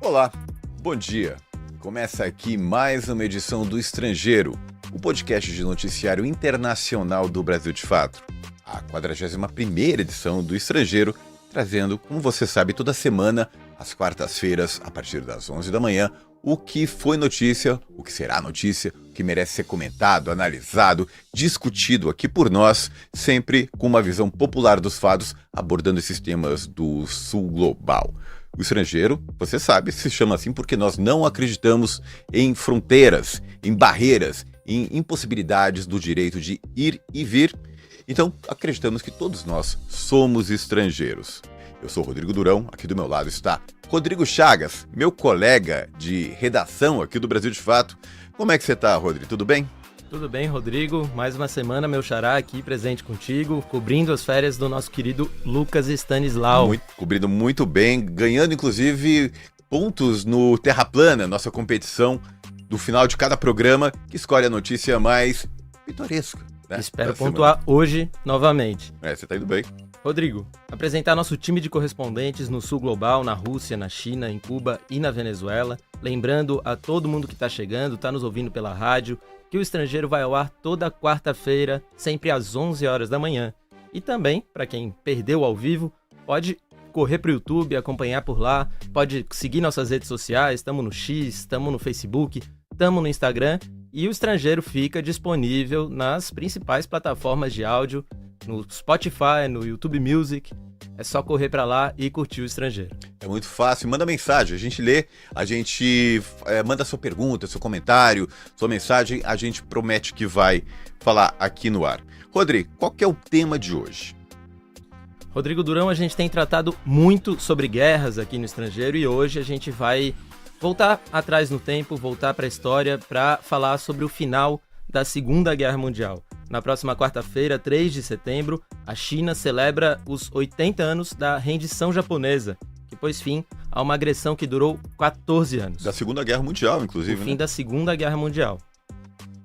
Olá, bom dia. Começa aqui mais uma edição do Estrangeiro, o podcast de noticiário internacional do Brasil de Fato. A 41ª edição do Estrangeiro, trazendo, como você sabe, toda semana, às quartas-feiras, a partir das 11 da manhã, o que foi notícia, o que será notícia, o que merece ser comentado, analisado, discutido aqui por nós, sempre com uma visão popular dos fatos, abordando esses temas do sul global. O Estrangeiro, você sabe, se chama assim porque nós não acreditamos em fronteiras, em barreiras, em impossibilidades do direito de ir e vir. Então, acreditamos que todos nós somos estrangeiros. Eu sou Rodrigo Durão, aqui do meu lado está Rodrigo Chagas, meu colega de redação aqui do Brasil de Fato. Como é que você está, Rodrigo? Tudo bem? Tudo bem, Rodrigo. Mais uma semana, meu xará aqui presente contigo, cobrindo as férias do nosso querido Lucas Stanislau. Cobrindo muito bem, ganhando inclusive pontos no Terra Plana, nossa competição do final de cada programa, que escolhe a notícia mais pitoresca. Né? Espero pontuar hoje novamente. Você tá indo bem. Rodrigo, apresentar nosso time de correspondentes no sul global, na Rússia, na China, em Cuba e na Venezuela. Lembrando a todo mundo que está chegando, está nos ouvindo pela rádio, que o Estrangeiro vai ao ar toda quarta-feira, sempre às 11 horas da manhã. E também, para quem perdeu ao vivo, pode correr para o YouTube, acompanhar por lá, pode seguir nossas redes sociais, estamos no X, estamos no Facebook, estamos no Instagram, e o Estrangeiro fica disponível nas principais plataformas de áudio, no Spotify, no YouTube Music. É só correr para lá e curtir o Estrangeiro. É muito fácil, manda mensagem, a gente lê, a gente manda sua pergunta, seu comentário, sua mensagem, a gente promete que vai falar aqui no ar. Rodrigo, qual que é o tema de hoje? Rodrigo Durão, a gente tem tratado muito sobre guerras aqui no Estrangeiro e hoje a gente vai voltar atrás no tempo, voltar para a história para falar sobre o final da Segunda Guerra Mundial. Na próxima quarta-feira, 3 de setembro, a China celebra os 80 anos da rendição japonesa, que pôs fim a uma agressão que durou 14 anos. Da Segunda Guerra Mundial, inclusive, O fim da Segunda Guerra Mundial.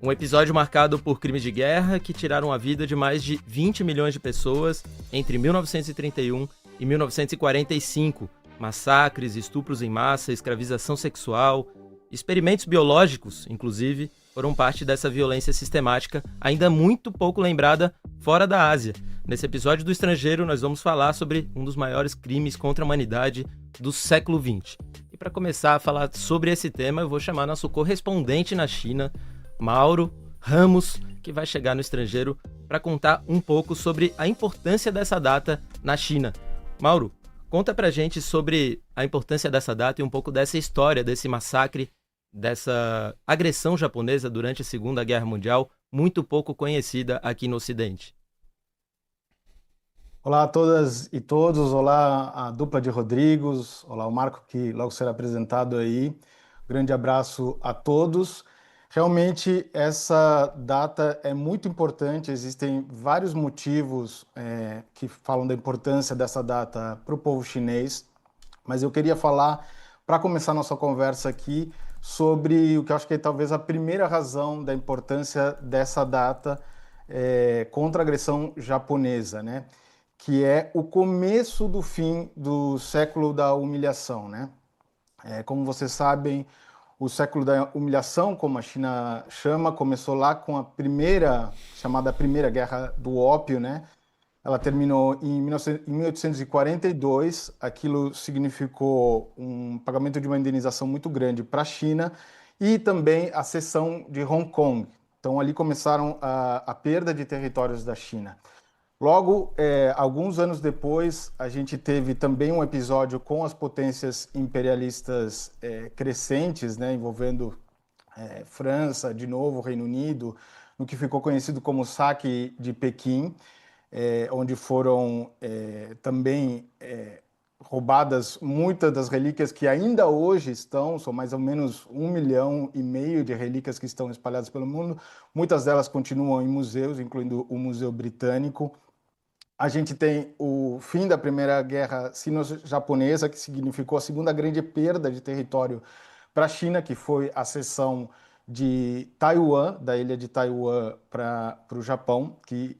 Um episódio marcado por crimes de guerra que tiraram a vida de mais de 20 milhões de pessoas entre 1931 e 1945. Massacres, estupros em massa, escravização sexual, experimentos biológicos, inclusive, foram parte dessa violência sistemática, ainda muito pouco lembrada fora da Ásia. Nesse episódio do Estrangeiro, nós vamos falar sobre um dos maiores crimes contra a humanidade do século XX. E para começar a falar sobre esse tema, eu vou chamar nosso correspondente na China, Mauro Ramos, que vai chegar no Estrangeiro para contar um pouco sobre a importância dessa data na China. Mauro, conta pra gente sobre a importância dessa data e um pouco dessa história, desse massacre, dessa agressão japonesa durante a Segunda Guerra Mundial, muito pouco conhecida aqui no Ocidente. Olá a todas e todos, olá a dupla de Rodrigos, olá o Marco, que logo será apresentado aí. Grande abraço a todos. Realmente essa data é muito importante, existem vários motivos que falam da importância dessa data para o povo chinês, mas eu queria falar, para começar nossa conversa aqui, sobre o que eu acho que é talvez a primeira razão da importância dessa data contra a agressão japonesa, né? Que é o começo do fim do século da humilhação, né? Como vocês sabem, o século da humilhação, como a China chama, começou lá com a chamada Primeira Guerra do Ópio, né? Ela terminou em 1842, aquilo significou um pagamento de uma indenização muito grande para a China e também a cessão de Hong Kong. Então ali começaram a perda de territórios da China. Logo, alguns anos depois, a gente teve também um episódio com as potências imperialistas crescentes, né, envolvendo França, de novo, Reino Unido, no que ficou conhecido como Saque de Pequim, onde foram também roubadas muitas das relíquias que ainda hoje estão, são mais ou menos 1,5 milhão de relíquias que estão espalhadas pelo mundo, muitas delas continuam em museus, incluindo o Museu Britânico. A gente tem o fim da Primeira Guerra Sino-Japonesa, que significou a segunda grande perda de território para a China, que foi a cessão de Taiwan, da ilha de Taiwan para o Japão, que,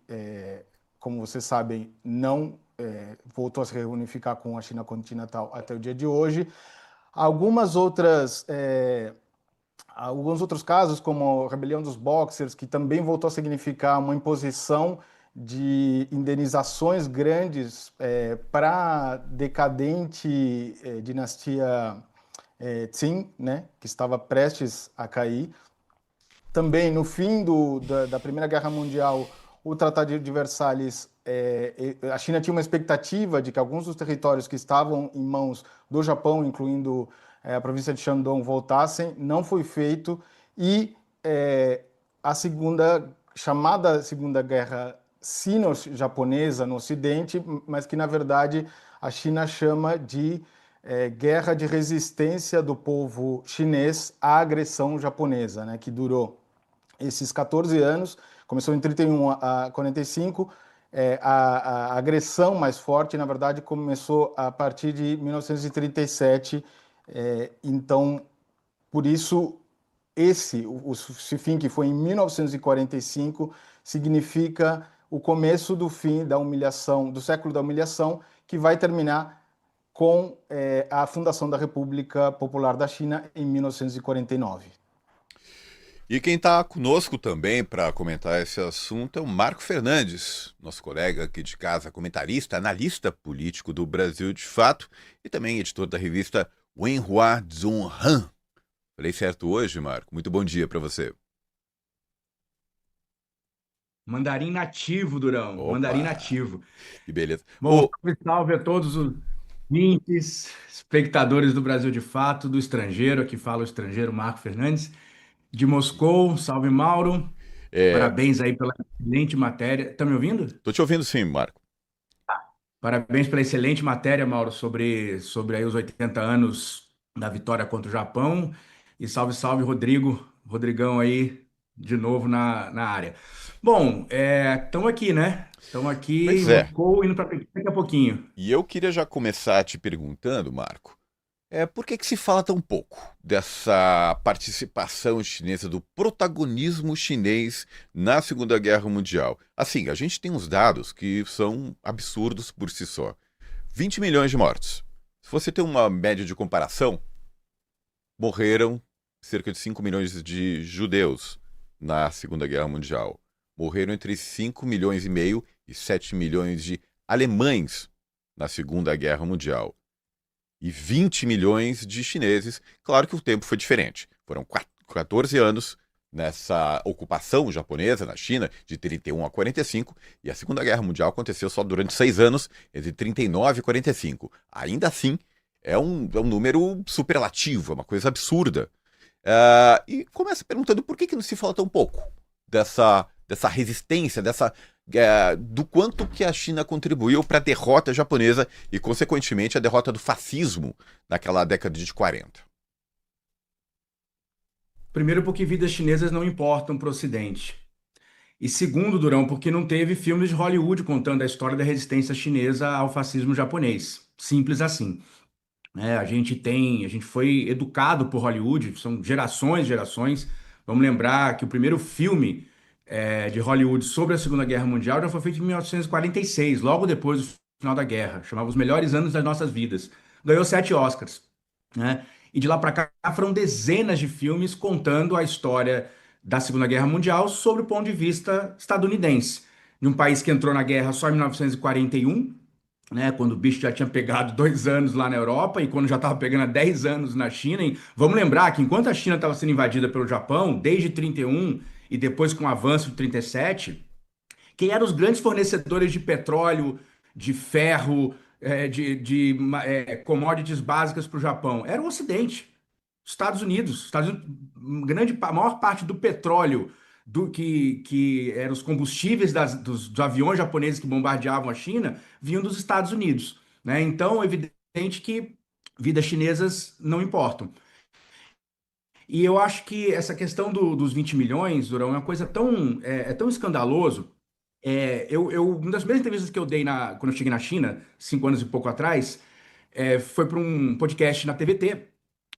como vocês sabem, não voltou a se reunificar com a China continental até o dia de hoje. Algumas outras, alguns outros casos, como a rebelião dos Boxers, que também voltou a significar uma imposição de indenizações grandes para a decadente dinastia Qing, né, que estava prestes a cair. Também, no fim da Primeira Guerra Mundial, o Tratado de Versalhes, a China tinha uma expectativa de que alguns dos territórios que estavam em mãos do Japão, incluindo a província de Shandong, voltassem. Não foi feito. E a chamada Segunda Guerra Sino-Japonesa no Ocidente, mas que, na verdade, a China chama de guerra de resistência do povo chinês à agressão japonesa, né, que durou esses 14 anos, começou em 31 a 45, a agressão mais forte, na verdade, começou a partir de 1937, então, por isso, o fim, que foi em 1945, significa o começo do fim da humilhação, do século da humilhação, que vai terminar com a fundação da República Popular da China em 1949. E quem está conosco também para comentar esse assunto é o Marco Fernandes, nosso colega aqui de casa, comentarista, analista político do Brasil de Fato e também editor da revista Wenhua Zhonghan. Falei certo hoje, Marco? Muito bom dia para você. Mandarim nativo, Durão. Opa, Mandarim nativo. que beleza. Bom, salve a todos os ouvintes, espectadores do Brasil de Fato, do estrangeiro, aqui fala o estrangeiro Marco Fernandes, de Moscou. Salve, Mauro. Parabéns aí pela excelente matéria. Tá me ouvindo? Tô te ouvindo sim, Marco. Parabéns pela excelente matéria, Mauro, sobre aí os 80 anos da vitória contra o Japão. E salve, salve, Rodrigo. Rodrigão aí, de novo na área. Bom, estamos aqui, né? Estamos aqui Pois em Moscou, indo para Pequim daqui a pouquinho. E eu queria já começar te perguntando, Marco, por que se fala tão pouco dessa participação chinesa, do protagonismo chinês na Segunda Guerra Mundial? Assim, a gente tem uns dados que são absurdos por si só. 20 milhões de mortos. Se você tem uma média de comparação, morreram cerca de 5 milhões de judeus na Segunda Guerra Mundial. Morreram entre 5 milhões e meio e 7 milhões de alemães na Segunda Guerra Mundial. E 20 milhões de chineses. Claro que o tempo foi diferente. Foram 14 anos nessa ocupação japonesa na China, de 31 a 45, e a Segunda Guerra Mundial aconteceu só durante 6 anos, entre 39 e 45. Ainda assim, é um número superlativo, é uma coisa absurda. E começa perguntando por que não se fala tão pouco dessa resistência, do quanto que a China contribuiu para a derrota japonesa e, consequentemente, a derrota do fascismo naquela década de 40. Primeiro, porque vidas chinesas não importam para o Ocidente. E segundo, Durão, porque não teve filmes de Hollywood contando a história da resistência chinesa ao fascismo japonês. Simples assim. A gente foi educado por Hollywood, são gerações e gerações. Vamos lembrar que o primeiro filme de Hollywood sobre a Segunda Guerra Mundial já foi feito em 1946, logo depois do final da guerra. Chamava Os Melhores Anos das Nossas Vidas. Ganhou 7 Oscars, né? E de lá para cá foram dezenas de filmes contando a história da Segunda Guerra Mundial sob o ponto de vista estadunidense. De um país que entrou na guerra só em 1941, né, quando o bicho já tinha pegado 2 anos lá na Europa e quando já estava pegando há 10 anos na China. E vamos lembrar que enquanto a China estava sendo invadida pelo Japão, desde 31 e depois com o avanço de 37, quem eram os grandes fornecedores de petróleo, de ferro, de commodities básicas para o Japão? Era o Ocidente, Estados Unidos. A maior parte do petróleo que eram os combustíveis dos aviões japoneses que bombardeavam a China, vinham dos Estados Unidos, né? Então, é evidente que vidas chinesas não importam. E eu acho que essa questão dos 20 milhões, Durão, é uma coisa tão escandaloso. Uma das primeiras entrevistas que eu dei quando eu cheguei na China, 5 anos e pouco atrás, foi para um podcast na TVT,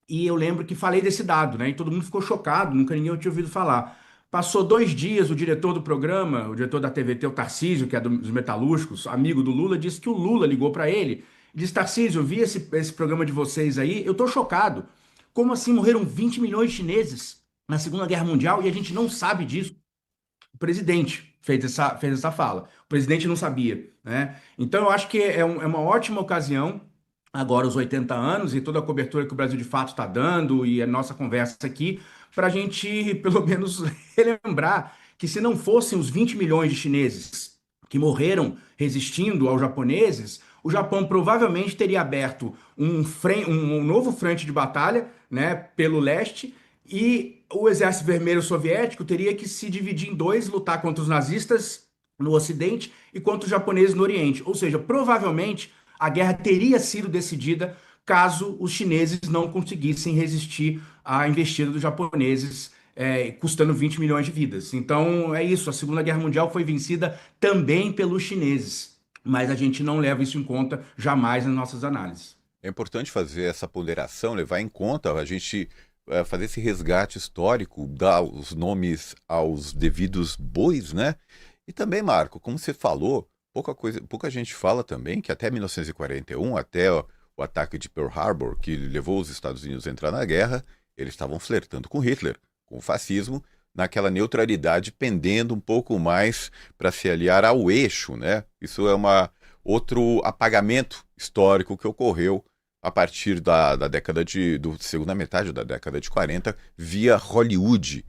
e eu lembro que falei desse dado, né? E todo mundo ficou chocado, nunca ninguém tinha ouvido falar. Passou 2 dias, o diretor do programa, o diretor da TVT, o Tarcísio, que é dos Metalúrgicos, amigo do Lula, disse que o Lula ligou para ele Diz, Tarcísio, eu vi esse programa de vocês aí, eu tô chocado. Como assim morreram 20 milhões de chineses na Segunda Guerra Mundial e a gente não sabe disso? O presidente fez essa fala. O presidente não sabia, né? Então eu acho que é uma ótima ocasião, agora os 80 anos e toda a cobertura que o Brasil de fato está dando e a nossa conversa aqui, para a gente pelo menos relembrar que se não fossem os 20 milhões de chineses que morreram resistindo aos japoneses, o Japão provavelmente teria aberto um novo frente de batalha, né, pelo leste, e o Exército Vermelho Soviético teria que se dividir em dois, lutar contra os nazistas no Ocidente e contra os japoneses no Oriente. Ou seja, provavelmente a guerra teria sido decidida caso os chineses não conseguissem resistir à investida dos japoneses, custando 20 milhões de vidas. Então é isso, a Segunda Guerra Mundial foi vencida também pelos chineses, mas a gente não leva isso em conta jamais nas nossas análises. É importante fazer essa ponderação, levar em conta, a gente fazer esse resgate histórico, dar os nomes aos devidos bois, né? E também, Marco, como você falou, pouca gente fala também que até 1941, até o ataque de Pearl Harbor, que levou os Estados Unidos a entrar na guerra, eles estavam flertando com Hitler, com o fascismo, naquela neutralidade pendendo um pouco mais para se aliar ao eixo, né? Isso é outro apagamento histórico que ocorreu a partir da década do segunda metade da década de 40, via Hollywood.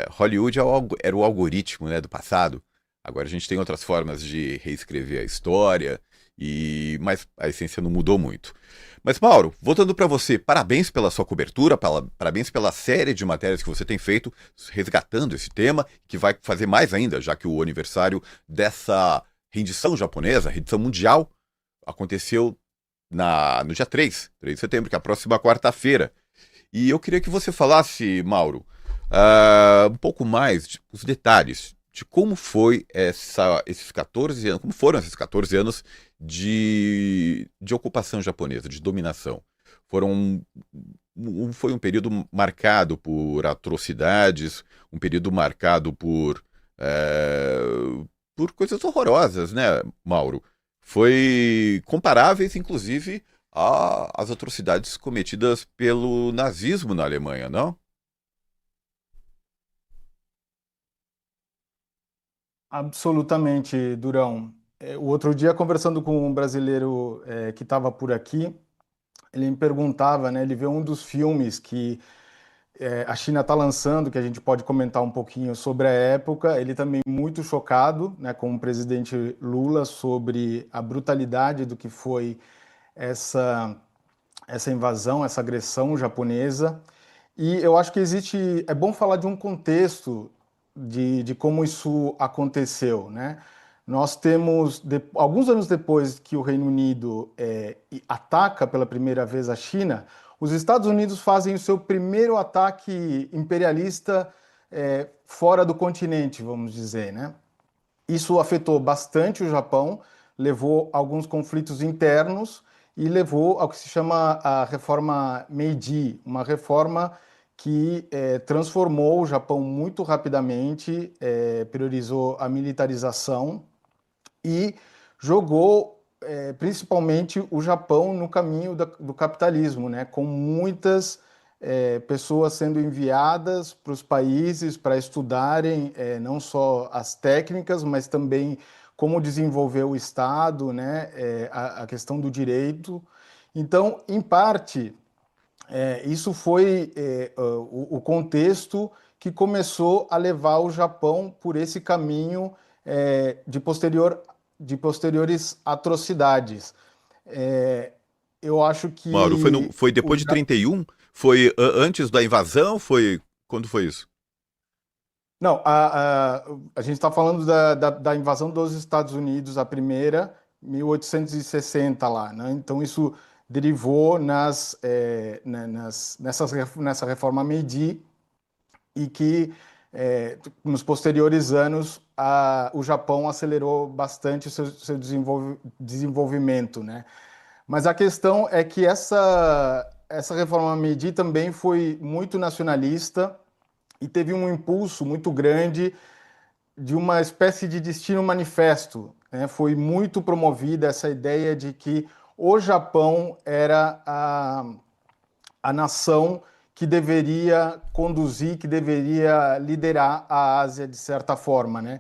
Hollywood era o algoritmo, né, do passado. Agora a gente tem outras formas de reescrever a história, mas a essência não mudou muito. Mas, Mauro, voltando para você, parabéns pela sua cobertura, parabéns pela série de matérias que você tem feito, resgatando esse tema, que vai fazer mais ainda, já que o aniversário dessa rendição japonesa, rendição mundial, aconteceu no dia 3 de setembro, que é a próxima quarta-feira. E eu queria que você falasse, Mauro, um pouco mais os detalhes de como foi esses 14 anos, como foram esses 14 anos de ocupação japonesa, de dominação. Foi um período marcado por atrocidades, um período marcado por coisas horrorosas, né, Mauro? Foi comparáveis, inclusive, às atrocidades cometidas pelo nazismo na Alemanha, não? Absolutamente, Durão. O outro dia, conversando com um brasileiro que estava por aqui, ele me perguntava, né? Ele vê um dos filmes que a China está lançando, que a gente pode comentar um pouquinho sobre a época. Ele também muito chocado, né, com o presidente Lula sobre a brutalidade do que foi essa invasão, essa agressão japonesa. E eu acho que é bom falar de um contexto de como isso aconteceu, né? Nós temos, alguns anos depois que o Reino Unido ataca pela primeira vez a China, os Estados Unidos fazem o seu primeiro ataque imperialista fora do continente, vamos dizer, né? Isso afetou bastante o Japão, levou a alguns conflitos internos e levou ao que se chama a reforma Meiji, uma reforma que transformou o Japão muito rapidamente, priorizou a militarização e jogou principalmente o Japão no caminho do capitalismo, né? Com muitas pessoas sendo enviadas para os países para estudarem não só as técnicas, mas também como desenvolver o Estado, né? A questão do direito. Então, em parte, isso foi o contexto que começou a levar o Japão por esse caminho de posteriores atrocidades. Eu acho que... Mauro, foi depois de 31? Foi antes da invasão? Quando foi isso? Não, a gente está falando da invasão dos Estados Unidos, a primeira, 1860 lá, né? Então isso derivou nessa reforma Meiji e que nos posteriores anos o Japão acelerou bastante o seu desenvolvimento, né? Mas a questão é que essa reforma Meiji também foi muito nacionalista e teve um impulso muito grande de uma espécie de destino manifesto né, foi muito promovida essa ideia de que o Japão era a nação que deveria conduzir, que deveria liderar a Ásia de certa forma, né?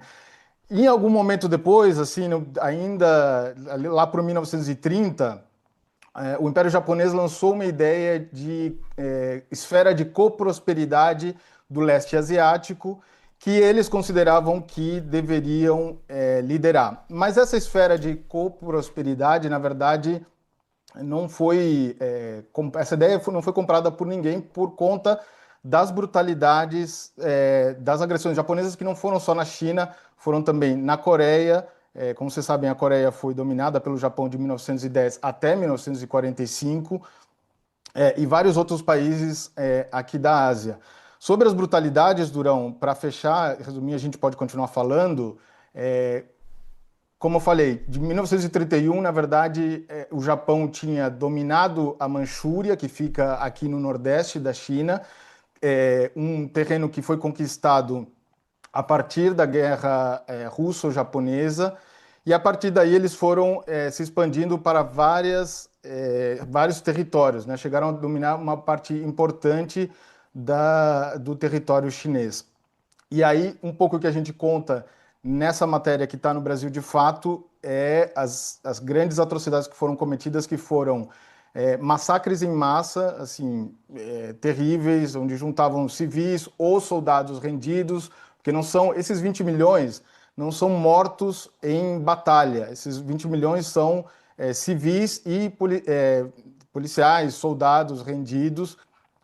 Em algum momento depois, assim, ainda lá para 1930, o Império Japonês lançou uma ideia de esfera de coprosperidade do leste asiático, que eles consideravam que deveriam liderar. Mas essa esfera de coprosperidade, na verdade, não foi essa ideia não foi comprada por ninguém por conta das brutalidades das agressões japonesas, que não foram só na China, foram também na Coreia. Como vocês sabem, a Coreia foi dominada pelo Japão de 1910 até 1945, e vários outros países aqui da Ásia. Sobre as brutalidades, Durão, para fechar, resumir, a gente pode continuar falando. Como eu falei, de 1931, na verdade, o Japão tinha dominado a Manchúria, que fica aqui no nordeste da China, um terreno que foi conquistado a partir da Guerra Russo-Japonesa, e a partir daí eles foram se expandindo para vários territórios, né? Chegaram a dominar uma parte importante do território chinês. E aí, um pouco que a gente conta nessa matéria que está no Brasil de Fato as grandes atrocidades que foram cometidas, que foram massacres em massa, assim, terríveis, onde juntavam civis ou soldados rendidos, porque não são, esses 20 milhões não são mortos em batalha, esses 20 milhões são civis e policiais, soldados rendidos,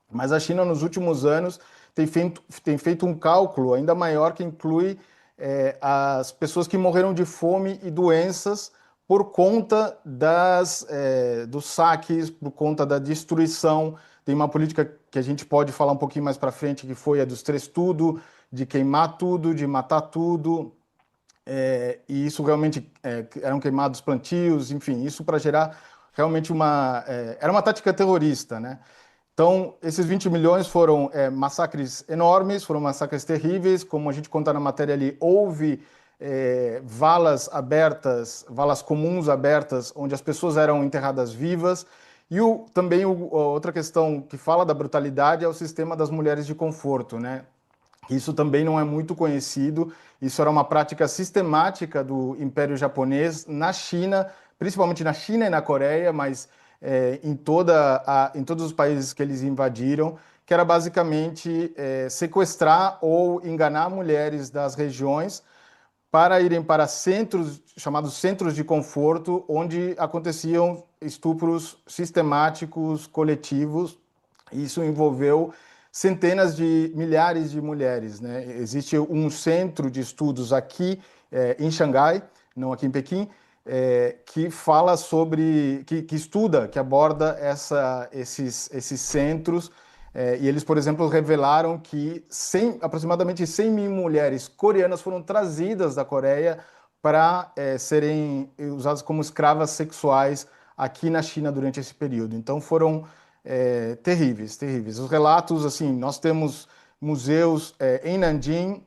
mas a China nos últimos anos tem feito um cálculo ainda maior, que inclui as pessoas que morreram de fome e doenças por conta dos saques, por conta da destruição. Tem uma política que a gente pode falar um pouquinho mais para frente, que foi a dos três tudo, de queimar tudo, de matar tudo, e isso realmente eram queimados plantios, enfim, isso para gerar realmente era uma tática terrorista, né? Então, esses 20 milhões foram massacres enormes, foram massacres terríveis, como a gente conta na matéria ali, houve valas abertas, valas comuns abertas, onde as pessoas eram enterradas vivas, e também outra questão que fala da brutalidade é o sistema das mulheres de conforto, né? Isso também não é muito conhecido, isso era uma prática sistemática do Império Japonês na China, principalmente na China e na Coreia, mas em todos os países que eles invadiram, que era basicamente sequestrar ou enganar mulheres das regiões para irem para chamados centros de conforto, onde aconteciam estupros sistemáticos, coletivos. Isso envolveu centenas de milhares de mulheres, né? Existe um centro de estudos aqui em Xangai, não aqui em Pequim, que fala sobre, que estuda, que aborda esses centros, e eles, por exemplo, revelaram que aproximadamente 100 mil mulheres coreanas foram trazidas da Coreia para serem usadas como escravas sexuais aqui na China durante esse período. Então foram terríveis, terríveis. Os relatos, assim, nós temos museus em Nanjing,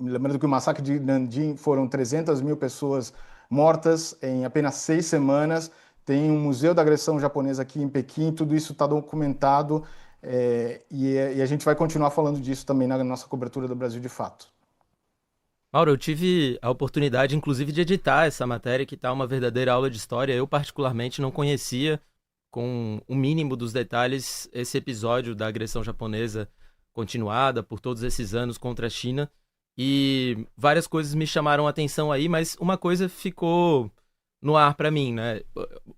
lembrando que o massacre de Nanjing foram 300 mil pessoas mortas em apenas 6 semanas. Tem um museu da agressão japonesa aqui em Pequim, tudo isso está documentado, e a gente vai continuar falando disso também na nossa cobertura do Brasil de Fato. Mauro, eu tive a oportunidade, inclusive, de editar essa matéria, que está uma verdadeira aula de história. Eu, particularmente, não conhecia, com o mínimo dos detalhes, esse episódio da agressão japonesa continuada por todos esses anos contra a China. E várias coisas me chamaram a atenção aí, mas uma coisa ficou no ar para mim, né?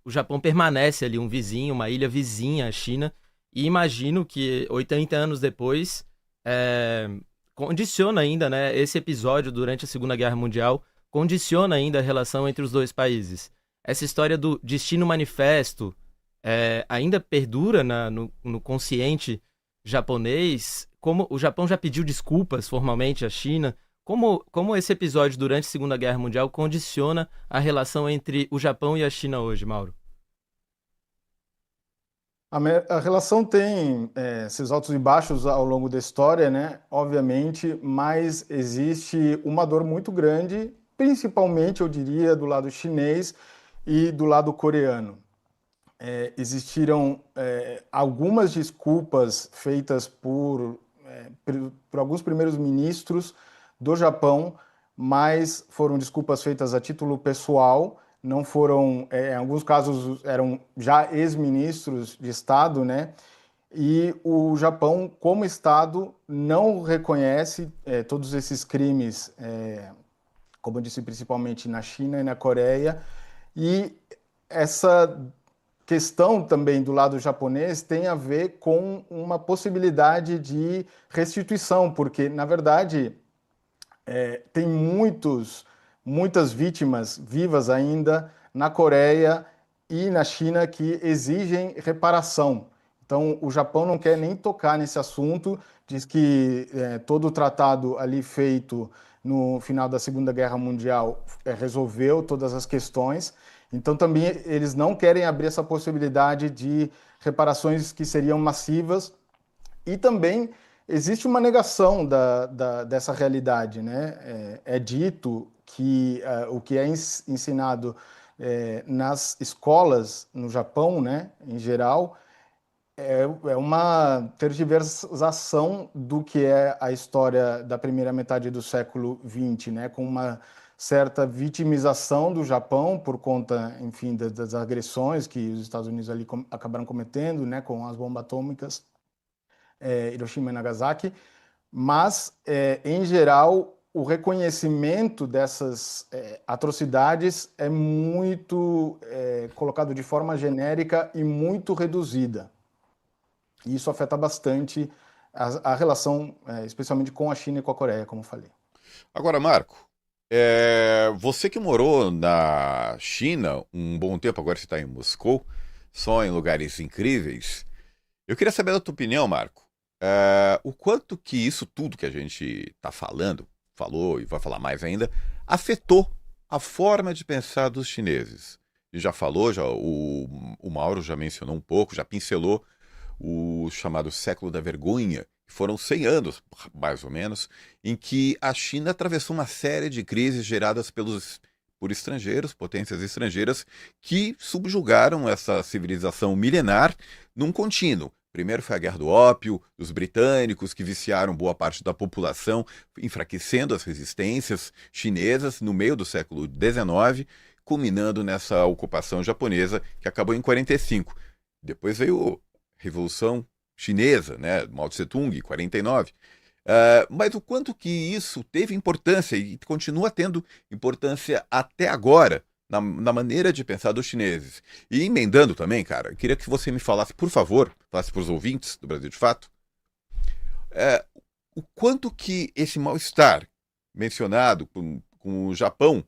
O Japão permanece ali um vizinho, uma ilha vizinha à China, e imagino que 80 anos depois condiciona ainda, né? Esse episódio durante a Segunda Guerra Mundial condiciona ainda a relação entre os dois países. Essa história do destino manifesto ainda perdura no consciente japonês. Como o Japão já pediu desculpas formalmente à China, como esse episódio durante a Segunda Guerra Mundial condiciona a relação entre o Japão e a China hoje, Mauro? A relação tem seus altos e baixos ao longo da história, né? Obviamente, mas existe uma dor muito grande principalmente, eu diria, do lado chinês e do lado coreano. Existiram algumas desculpas feitas por alguns primeiros ministros do Japão, mas foram desculpas feitas a título pessoal, não foram, em alguns casos eram já ex-ministros de Estado, né? E o Japão, como Estado, não reconhece todos esses crimes, como eu disse, principalmente na China e na Coreia, e essa questão também do lado japonês tem a ver com uma possibilidade de restituição, porque, na verdade, tem muitas vítimas vivas ainda na Coreia e na China que exigem reparação. Então, o Japão não quer nem tocar nesse assunto, diz que todo o tratado ali feito no final da Segunda Guerra Mundial resolveu todas as questões. Então, também eles não querem abrir essa possibilidade de reparações que seriam massivas. E também existe uma negação dessa realidade, né? É dito que o que é ensinado nas escolas no Japão, né, em geral, é uma tergiversação do que é a história da primeira metade do século XX, né, com uma certa vitimização do Japão por conta, enfim, das agressões que os Estados Unidos ali acabaram cometendo, né, com as bombas atômicas, Hiroshima e Nagasaki, mas, em geral, o reconhecimento dessas atrocidades é muito colocado de forma genérica e muito reduzida. E isso afeta bastante a relação, especialmente com a China e com a Coreia, como eu falei. Agora, Marco, você que morou na China um bom tempo, agora você está em Moscou, só em lugares incríveis. Eu queria saber da tua opinião, Marco. O quanto que isso tudo que a gente está falou e vai falar mais ainda, afetou a forma de pensar dos chineses. E já falou, o Mauro já mencionou um pouco, já pincelou o chamado século da vergonha, que foram 100 anos, mais ou menos, em que a China atravessou uma série de crises geradas por estrangeiros, potências estrangeiras, que subjugaram essa civilização milenar num contínuo. Primeiro foi a Guerra do Ópio, dos britânicos que viciaram boa parte da população, enfraquecendo as resistências chinesas no meio do século XIX, culminando nessa ocupação japonesa que acabou em 45. Depois veio a Revolução Chinesa, né, Mao Tse-tung, 49. Mas o quanto que isso teve importância e continua tendo importância até agora na maneira de pensar dos chineses. E emendando também, cara, eu queria que você me falasse, por favor, falasse para os ouvintes do Brasil de Fato, o quanto que esse mal-estar mencionado com o Japão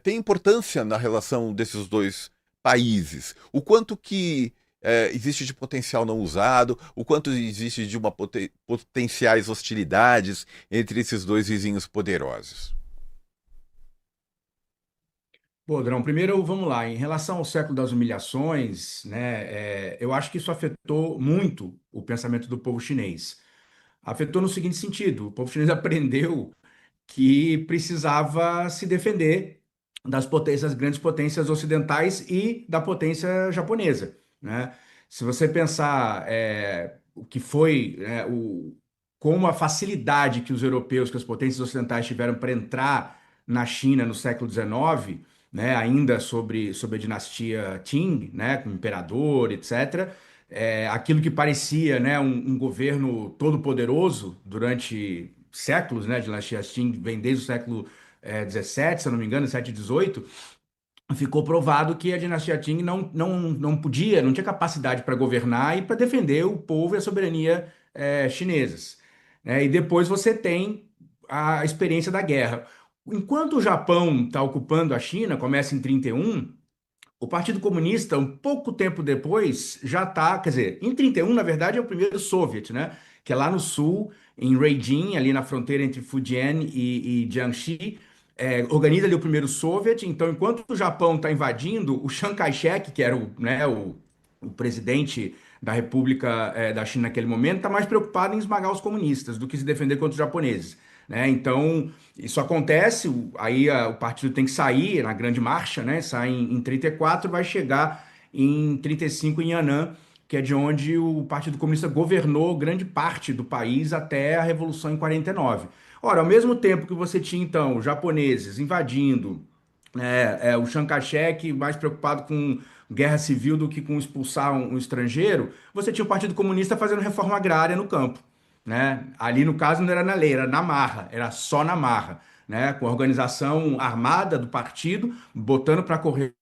tem importância na relação desses dois países. O quanto que existe de potencial não usado, o quanto existe de potenciais hostilidades entre esses dois vizinhos poderosos. Bom, Drão, primeiro vamos lá. Em relação ao século das humilhações, né, eu acho que isso afetou muito o pensamento do povo chinês. Afetou no seguinte sentido: o povo chinês aprendeu que precisava se defender das potências, das grandes potências ocidentais e da potência japonesa, né? Se você pensar o que foi, como a facilidade que os europeus, que as potências ocidentais tiveram para entrar na China no século XIX, né, ainda sobre a dinastia Qing, né, com o imperador, etc. Aquilo que parecia, né, um governo todo-poderoso durante séculos, né, a dinastia Qing vem desde o século 17, se eu não me engano, 17 e 18, ficou provado que a dinastia Qing não podia, não tinha capacidade para governar e para defender o povo e a soberania chinesas, né? E depois você tem a experiência da guerra. Enquanto o Japão está ocupando a China, começa em 31, o Partido Comunista, um pouco tempo depois, já está, quer dizer, em 31, na verdade, é o primeiro Soviet, né? Que é lá no sul, em Ruijin, ali na fronteira entre Fujian e Jiangxi, organiza ali o primeiro Soviet. Então, enquanto o Japão está invadindo, o Chiang Kai-shek, que era o presidente da República da China naquele momento, está mais preocupado em esmagar os comunistas do que se defender contra os japoneses. né? Então, isso acontece, aí o partido tem que sair na grande marcha, né? Sai em 34, vai chegar em 35 em Yan'an, que é de onde o Partido Comunista governou grande parte do país até a Revolução em 49. Ora, ao mesmo tempo que você tinha, então, os japoneses invadindo, o Chiang Kai-shek mais preocupado com guerra civil do que com expulsar um estrangeiro, você tinha o Partido Comunista fazendo reforma agrária no campo, né? Ali, no caso, não era na lei, era na marra, era só na marra, né? Com a organização armada do partido, botando para correr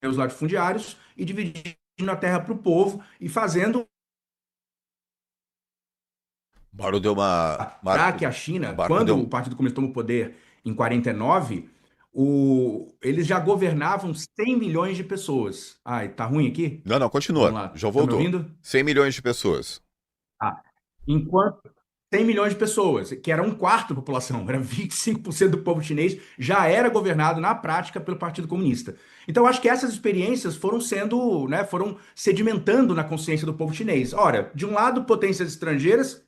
os latifundiários e dividindo a terra para o povo e fazendo Mauro deu para que a O China, Marco quando o deu. Partido Comunista tomou o poder em 49, eles já governavam 100 milhões de pessoas. Ai, tá ruim aqui? Não, não, Vamos continua. lá. Já Tá me voltou. ouvindo? 100 milhões de pessoas. Ah, enquanto 100 milhões de pessoas, que era um quarto da população, era 25% do povo chinês, já era governado na prática pelo Partido Comunista. Então, acho que essas experiências foram sendo, né, foram sedimentando na consciência do povo chinês. Ora, de um lado, potências estrangeiras,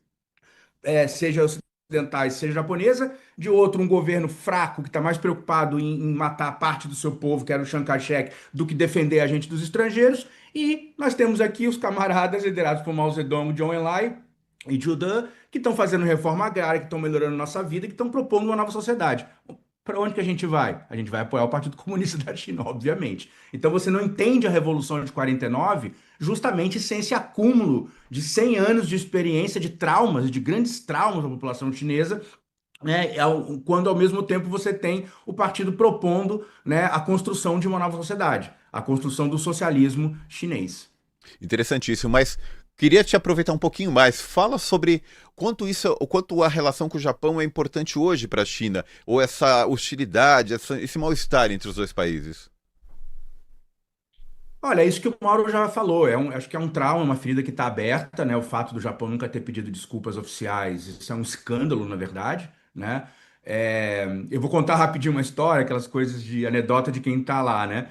seja ocidentais, seja japonesa, de outro, um governo fraco que está mais preocupado em matar parte do seu povo, que era o Chiang Kai-shek, do que defender a gente dos estrangeiros. E nós temos aqui os camaradas liderados por Mao Zedong, Zhou Enlai e Zhu De, que estão fazendo reforma agrária, que estão melhorando nossa vida, que estão propondo uma nova sociedade. Para onde que a gente vai? A gente vai apoiar o Partido Comunista da China, obviamente. Então você não entende a Revolução de 49 justamente sem esse acúmulo de 100 anos de experiência de traumas, de grandes traumas da população chinesa, né, quando ao mesmo tempo você tem o partido propondo, né, a construção de uma nova sociedade, a construção do socialismo chinês. Interessantíssimo, mas queria te aproveitar um pouquinho mais. Fala sobre o quanto a relação com o Japão é importante hoje para a China, ou essa hostilidade, esse mal-estar entre os dois países. Olha, é isso que o Mauro já falou. Acho que é um trauma, uma ferida que está aberta, né? O fato do Japão nunca ter pedido desculpas oficiais, isso é um escândalo, na verdade, né? Eu vou contar rapidinho uma história, aquelas coisas de anedota de quem está lá, né?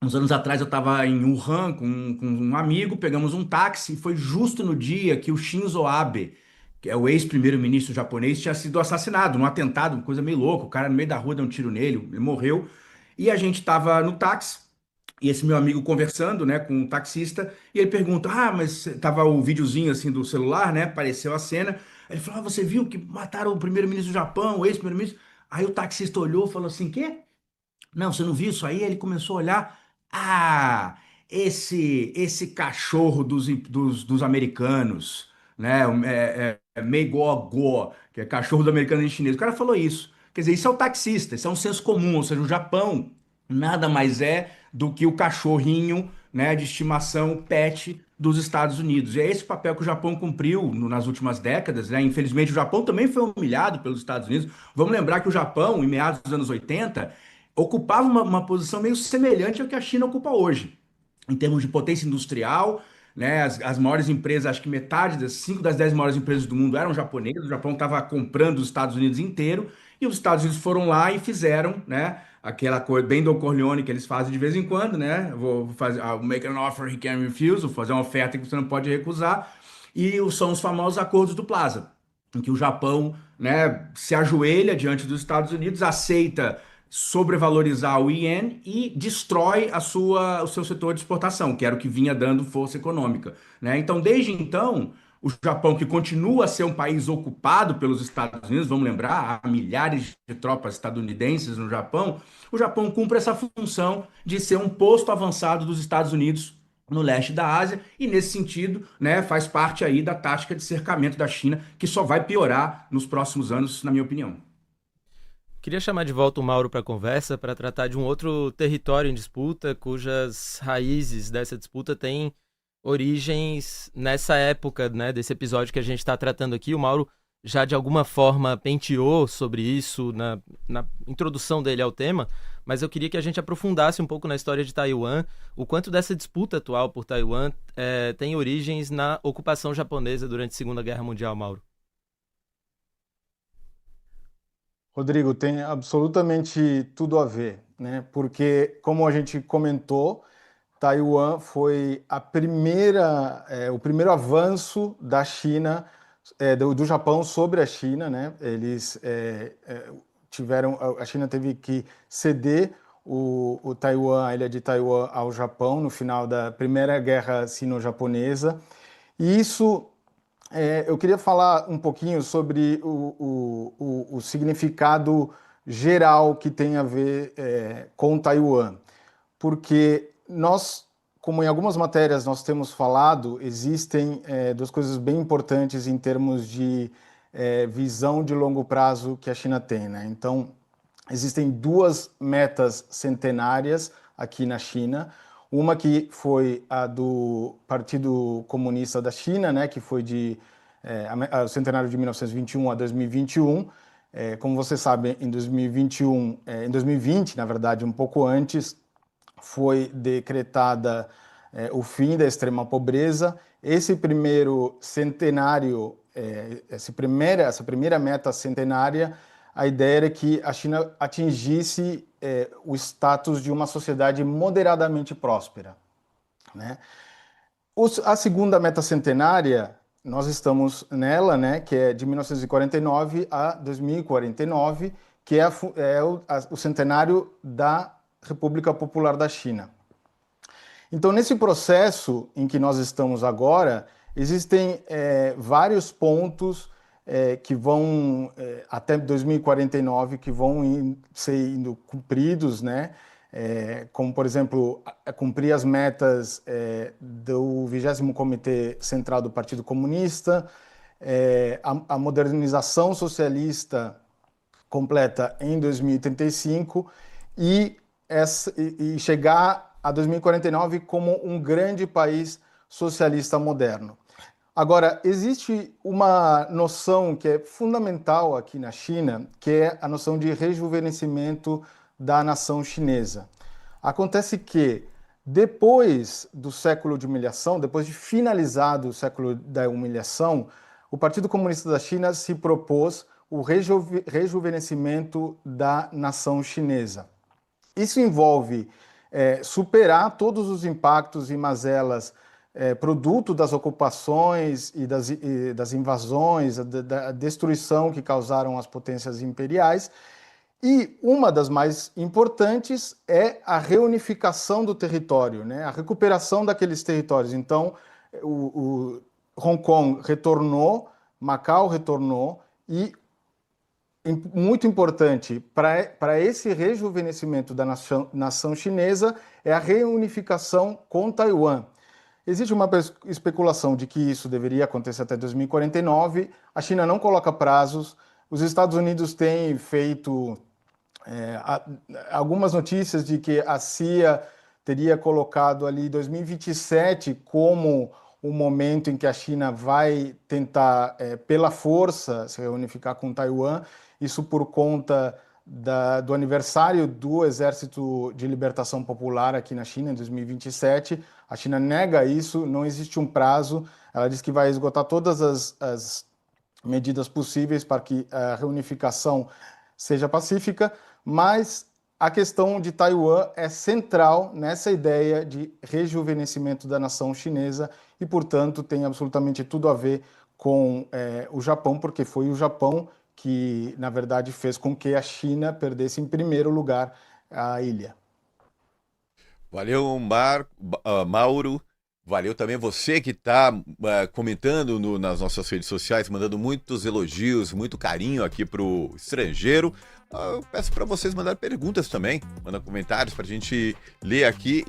Uns anos atrás eu estava em Wuhan com um amigo, pegamos um táxi e foi justo no dia que o Shinzo Abe, que é o ex-primeiro-ministro japonês, tinha sido assassinado num atentado, uma coisa meio louca. O cara no meio da rua deu um tiro nele, ele morreu. E a gente estava no táxi. E esse meu amigo conversando, né, com o taxista, e ele pergunta: Ah, mas tava o videozinho assim do celular, né? Apareceu a cena. Ele falou: Ah, você viu que mataram o primeiro-ministro do Japão, o ex-primeiro-ministro? Aí o taxista olhou e falou assim: Quê? Não, você não viu isso aí? Ele começou a olhar. Ah, esse cachorro dos americanos, né? Meiguo, que é cachorro do americano em chinês. O cara falou isso. Quer dizer, isso é o taxista, isso é um senso comum. Ou seja, o Japão nada mais é do que o cachorrinho, né, de estimação pet dos Estados Unidos. E é esse papel que o Japão cumpriu nas últimas décadas, né? Infelizmente, o Japão também foi humilhado pelos Estados Unidos. Vamos lembrar que o Japão, em meados dos anos 80, ocupava uma posição meio semelhante ao que a China ocupa hoje, em termos de potência industrial, né? As maiores empresas, acho que metade das 5 das 10 maiores empresas do mundo eram japonesas, o Japão estava comprando os Estados Unidos inteiro, e os Estados Unidos foram lá e fizeram, né? Aquela coisa bem do Corleone que eles fazem de vez em quando, né? Vou fazer, make an offer he can refuse, vou fazer uma oferta que você não pode recusar, e são os famosos acordos do Plaza, em que o Japão, né, se ajoelha diante dos Estados Unidos, aceita sobrevalorizar o iene e destrói o seu setor de exportação, que era o que vinha dando força econômica, né? Então, desde então, o Japão, que continua a ser um país ocupado pelos Estados Unidos, vamos lembrar, há milhares de tropas estadunidenses no Japão, o Japão cumpre essa função de ser um posto avançado dos Estados Unidos no leste da Ásia, e nesse sentido, né, faz parte aí da tática de cercamento da China, que só vai piorar nos próximos anos, na minha opinião. Queria chamar de volta o Mauro para a conversa para tratar de um outro território em disputa, cujas raízes dessa disputa têm origens nessa época, né, desse episódio que a gente está tratando aqui. O Mauro já de alguma forma penteou sobre isso na introdução dele ao tema, mas eu queria que a gente aprofundasse um pouco na história de Taiwan, o quanto dessa disputa atual por Taiwan tem origens na ocupação japonesa durante a Segunda Guerra Mundial, Mauro. Rodrigo, tem absolutamente tudo a ver, né? Porque, como a gente comentou, Taiwan foi o primeiro avanço da China do Japão sobre a China, né? Eles a China teve que ceder o Taiwan, a ilha de Taiwan, ao Japão no final da Primeira Guerra Sino-Japonesa. E isso, eu queria falar um pouquinho sobre o significado geral que tem a ver com Taiwan, porque nós, como em algumas matérias nós temos falado, existem duas coisas bem importantes em termos de visão de longo prazo que a China tem, né? Então, existem duas metas centenárias aqui na China. Uma que foi a do Partido Comunista da China, né, que foi o centenário de 1921 a 2021. Como você sabe, em 2020, na verdade, um pouco antes, foi decretada o fim da extrema pobreza. Esse primeiro centenário, essa primeira meta centenária, a ideia era que a China atingisse o status de uma sociedade moderadamente próspera, né? A segunda meta centenária, nós estamos nela, né, que é de 1949 a 2049, que é o centenário da República Popular da China. Então, nesse processo em que nós estamos agora, existem vários pontos que vão até 2049, que vão sendo cumpridos, né? Como, por exemplo, cumprir as metas do 20º Comitê Central do Partido Comunista, a modernização socialista completa em 2035 e chegar a 2049 como um grande país socialista moderno. Agora, existe uma noção que é fundamental aqui na China, que é a noção de rejuvenescimento da nação chinesa. Acontece que, depois do século de humilhação, depois de finalizado o século da humilhação, o Partido Comunista da China se propôs o rejuvenescimento da nação chinesa. Isso envolve superar todos os impactos e mazelas produto das ocupações e das invasões, da destruição que causaram as potências imperiais. E uma das mais importantes é a reunificação do território, né? A recuperação daqueles territórios. Então, o Hong Kong retornou, Macau retornou, e muito importante para esse rejuvenescimento da nação chinesa é a reunificação com Taiwan. Existe uma especulação de que isso deveria acontecer até 2049. A China não coloca prazos. Os Estados Unidos têm feito algumas notícias de que a CIA teria colocado ali 2027 como o momento em que a China vai tentar, pela força, se reunificar com Taiwan. Isso por conta do aniversário do Exército de Libertação Popular aqui na China, em 2027. A China nega isso, não existe um prazo. Ela diz que vai esgotar todas as medidas possíveis para que a reunificação seja pacífica, mas a questão de Taiwan é central nessa ideia de rejuvenescimento da nação chinesa e, portanto, tem absolutamente tudo a ver com o Japão, porque foi o Japão que, na verdade, fez com que a China perdesse em primeiro lugar a ilha. Valeu, Mauro. Valeu também você que está comentando nas nossas redes sociais, mandando muitos elogios, muito carinho aqui para o estrangeiro. Eu peço para vocês mandarem perguntas também, mandar comentários para a gente ler aqui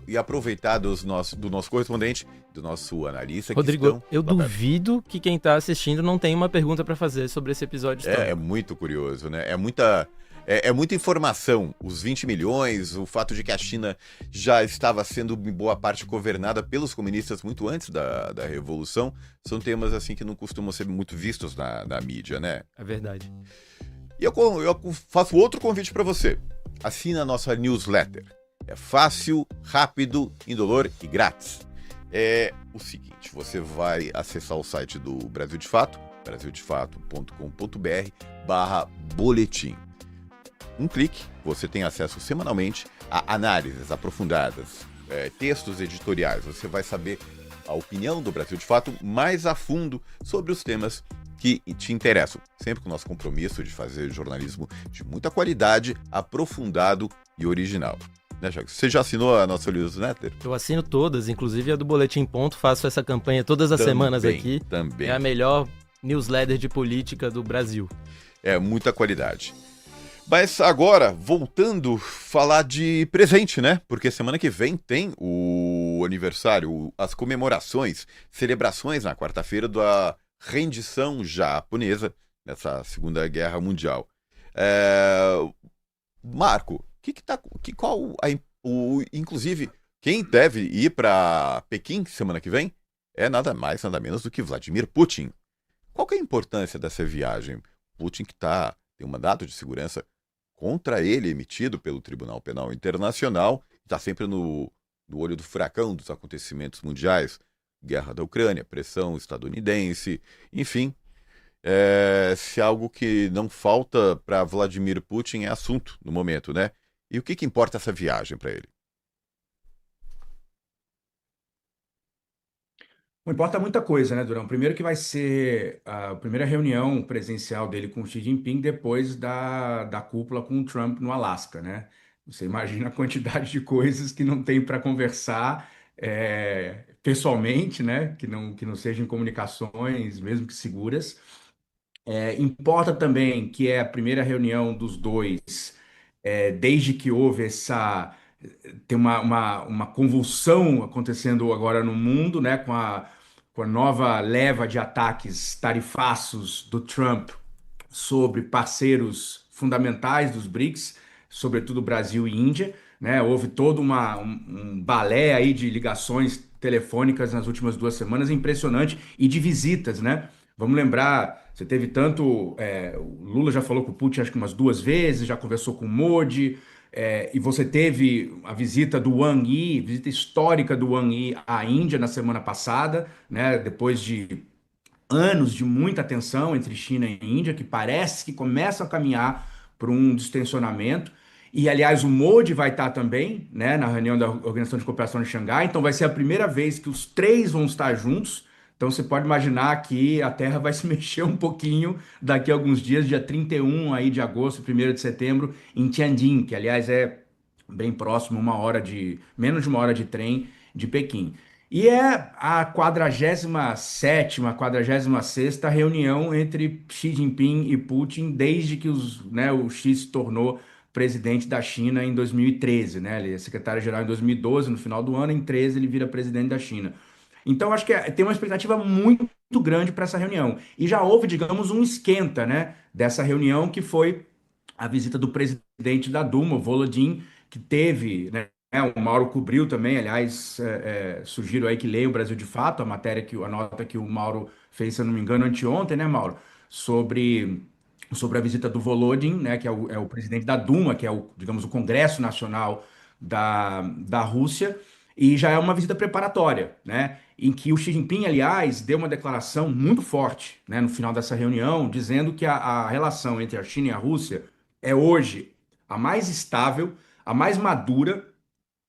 e aproveitar do nosso correspondente, do nosso analista. Rodrigo, eu duvido que quem está assistindo não tenha uma pergunta para fazer sobre esse episódio. É muito curioso, né? É muita informação, os 20 milhões, o fato de que a China já estava sendo em boa parte governada pelos comunistas muito antes da Revolução, são temas assim que não costumam ser muito vistos na mídia, né? É verdade. E eu faço outro convite para você. Assina a nossa newsletter. É fácil, rápido, indolor e grátis. É o seguinte, você vai acessar o site do Brasil de Fato, brasildefato.com.br/boletim. Um clique, você tem acesso semanalmente a análises aprofundadas, textos editoriais. Você vai saber a opinião do Brasil de Fato mais a fundo sobre os temas que te interessam. Sempre com o nosso compromisso de fazer jornalismo de muita qualidade, aprofundado e original. Né, Thiago? Você já assinou a nossa newsletter? Eu assino todas, inclusive a do Boletim Ponto, faço essa campanha todas as semanas aqui. Também. É a melhor newsletter de política do Brasil. É muita qualidade. Mas agora, voltando a falar de presente, né? Porque semana que vem tem o aniversário, as comemorações, celebrações na quarta-feira da rendição japonesa nessa Segunda Guerra Mundial. Marco, inclusive, quem deve ir para Pequim semana que vem é nada mais, nada menos do que Vladimir Putin. Qual que é a importância dessa viagem? Putin que tem um mandato de segurança contra ele emitido pelo Tribunal Penal Internacional, está sempre no olho do furacão dos acontecimentos mundiais, guerra da Ucrânia, pressão estadunidense, enfim, se algo que não falta para Vladimir Putin é assunto no momento, né? E o que importa essa viagem para ele? Não importa muita coisa, né, Durão? Primeiro que vai ser a primeira reunião presencial dele com o Xi Jinping depois da cúpula com o Trump no Alasca, né? Você imagina a quantidade de coisas que não tem para conversar pessoalmente, né? Que não sejam comunicações, mesmo que seguras. Importa também que é a primeira reunião dos dois, desde que houve tem uma convulsão acontecendo agora no mundo, né, com a nova leva de ataques tarifaços do Trump sobre parceiros fundamentais dos BRICS, sobretudo Brasil e Índia, né? Houve todo um balé aí de ligações telefônicas nas últimas 2 semanas, impressionante, e de visitas, né? Vamos lembrar, você teve o Lula já falou com o Putin acho que umas 2 vezes, já conversou com o Modi, e você teve a visita do Wang Yi, visita histórica do Wang Yi à Índia na semana passada, né? Depois de anos de muita tensão entre China e Índia, que parece que começam a caminhar para um distensionamento. E, aliás, o Modi vai estar também, né, na reunião da Organização de Cooperação de Xangai, então vai ser a primeira vez que os três vão estar juntos. Então você pode imaginar que a Terra vai se mexer um pouquinho daqui a alguns dias, dia 31 aí de agosto, 1º de setembro, em Tianjin, que aliás é bem próximo, menos de 1 hora de trem de Pequim. E é a 47ª, 46ª reunião entre Xi Jinping e Putin desde que o Xi se tornou presidente da China em 2013, né? Ele é secretário-geral em 2012, no final do ano, em 2013 ele vira presidente da China. Então, acho que tem uma expectativa muito grande para essa reunião. E já houve, digamos, um esquenta, né, dessa reunião, que foi a visita do presidente da Duma, o Volodin, que teve, né, o Mauro cobriu também, aliás, sugiro aí que leia o Brasil de Fato, a nota que o Mauro fez, se eu não me engano, anteontem, né, Mauro? Sobre a visita do Volodin, né, que é o presidente da Duma, que é digamos, o Congresso Nacional da Rússia, e já é uma visita preparatória, né, em que o Xi Jinping, aliás, deu uma declaração muito forte, né, no final dessa reunião, dizendo que a relação entre a China e a Rússia é hoje a mais estável, a mais madura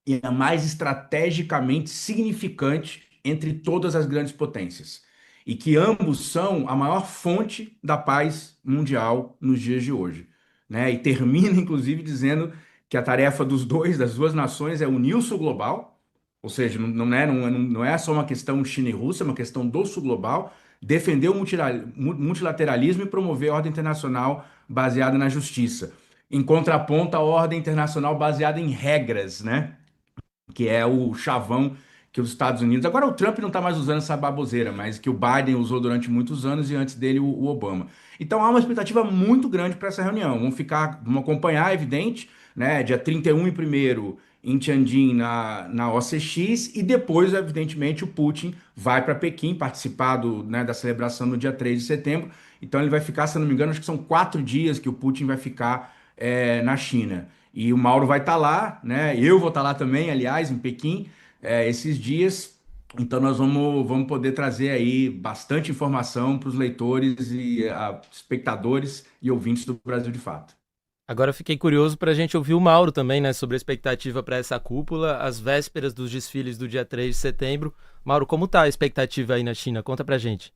e a mais estrategicamente significante entre todas as grandes potências. E que ambos são a maior fonte da paz mundial nos dias de hoje, né? E termina, inclusive, dizendo que a tarefa das duas nações é unir o sul global, ou seja, não é só uma questão China e Rússia, é uma questão do sul global, defender o multilateralismo e promover a ordem internacional baseada na justiça. Em contraponto à ordem internacional baseada em regras, né? Que é o chavão que os Estados Unidos... Agora o Trump não está mais usando essa baboseira, mas que o Biden usou durante muitos anos e antes dele o Obama. Então há uma expectativa muito grande para essa reunião. Vamos acompanhar, é evidente, né? Dia 31 e 1º em Tianjin, na OCX, e depois, evidentemente, o Putin vai para Pequim participar da celebração no dia 3 de setembro. Então ele vai ficar, se eu não me engano, acho que são 4 dias que o Putin vai ficar na China. E o Mauro vai estar lá, né? Eu vou estar lá também, aliás, em Pequim, esses dias. Então nós vamos poder trazer aí bastante informação para os leitores e espectadores e ouvintes do Brasil de Fato. Agora eu fiquei curioso para a gente ouvir o Mauro também, né, sobre a expectativa para essa cúpula, às vésperas dos desfiles do dia 3 de setembro. Mauro, como tá a expectativa aí na China? Conta pra gente.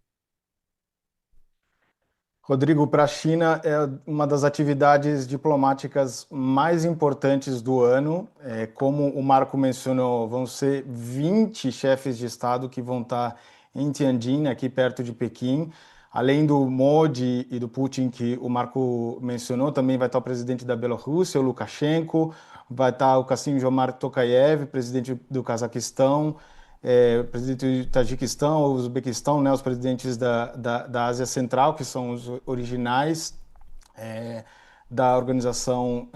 Rodrigo, para a China é uma das atividades diplomáticas mais importantes do ano. Como o Marco mencionou, vão ser 20 chefes de Estado que vão estar em Tianjin, aqui perto de Pequim. Além do Modi e do Putin, que o Marco mencionou, também vai estar o presidente da Bielorrússia, o Lukashenko, vai estar o Kassym-Jomart Tokayev, presidente do Cazaquistão, presidente do Tajiquistão, o Uzbequistão, né, os presidentes da Ásia Central, que são os originais da Organização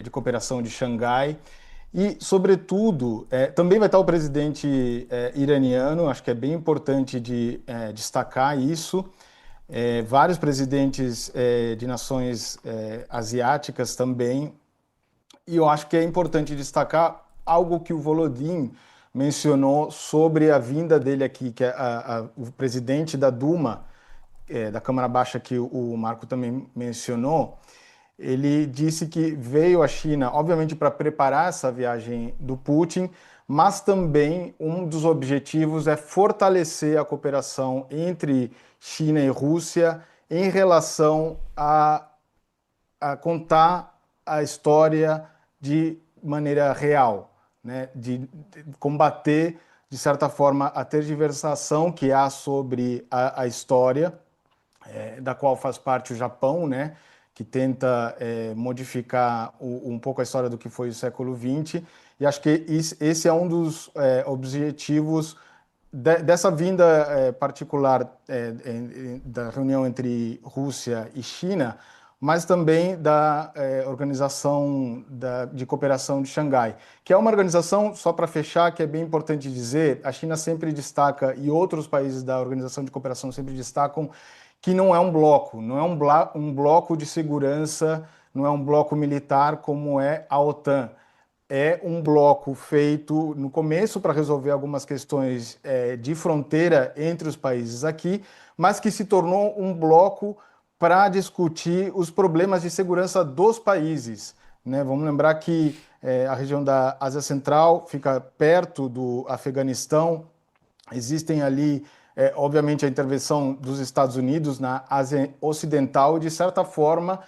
de Cooperação de Xangai. E, sobretudo, também vai estar o presidente iraniano, acho que é bem importante de destacar isso. Vários presidentes de nações asiáticas também. E eu acho que é importante destacar algo que o Volodin mencionou sobre a vinda dele aqui, que é o presidente da Duma, da Câmara Baixa, que o Marco também mencionou. Ele disse que veio à China, obviamente, para preparar essa viagem do Putin, mas também um dos objetivos é fortalecer a cooperação entre China e Rússia em relação a contar a história de maneira real, né? De combater, de certa forma, a tergiversação que há sobre a história, da qual faz parte o Japão, né? Que tenta modificar um pouco a história do que foi o século XX. E acho que esse é um dos objetivos dessa vinda particular da reunião entre Rússia e China, mas também da Organização de Cooperação de Xangai, que é uma organização, só para fechar, que é bem importante dizer, a China sempre destaca, e outros países da Organização de Cooperação sempre destacam, que não é um bloco, não é um bloco de segurança, não é um bloco militar como é a OTAN. É um bloco feito no começo para resolver algumas questões de fronteira entre os países aqui, mas que se tornou um bloco para discutir os problemas de segurança dos países, né? Vamos lembrar que a região da Ásia Central fica perto do Afeganistão, existem ali, obviamente, a intervenção dos Estados Unidos na Ásia Ocidental e, de certa forma,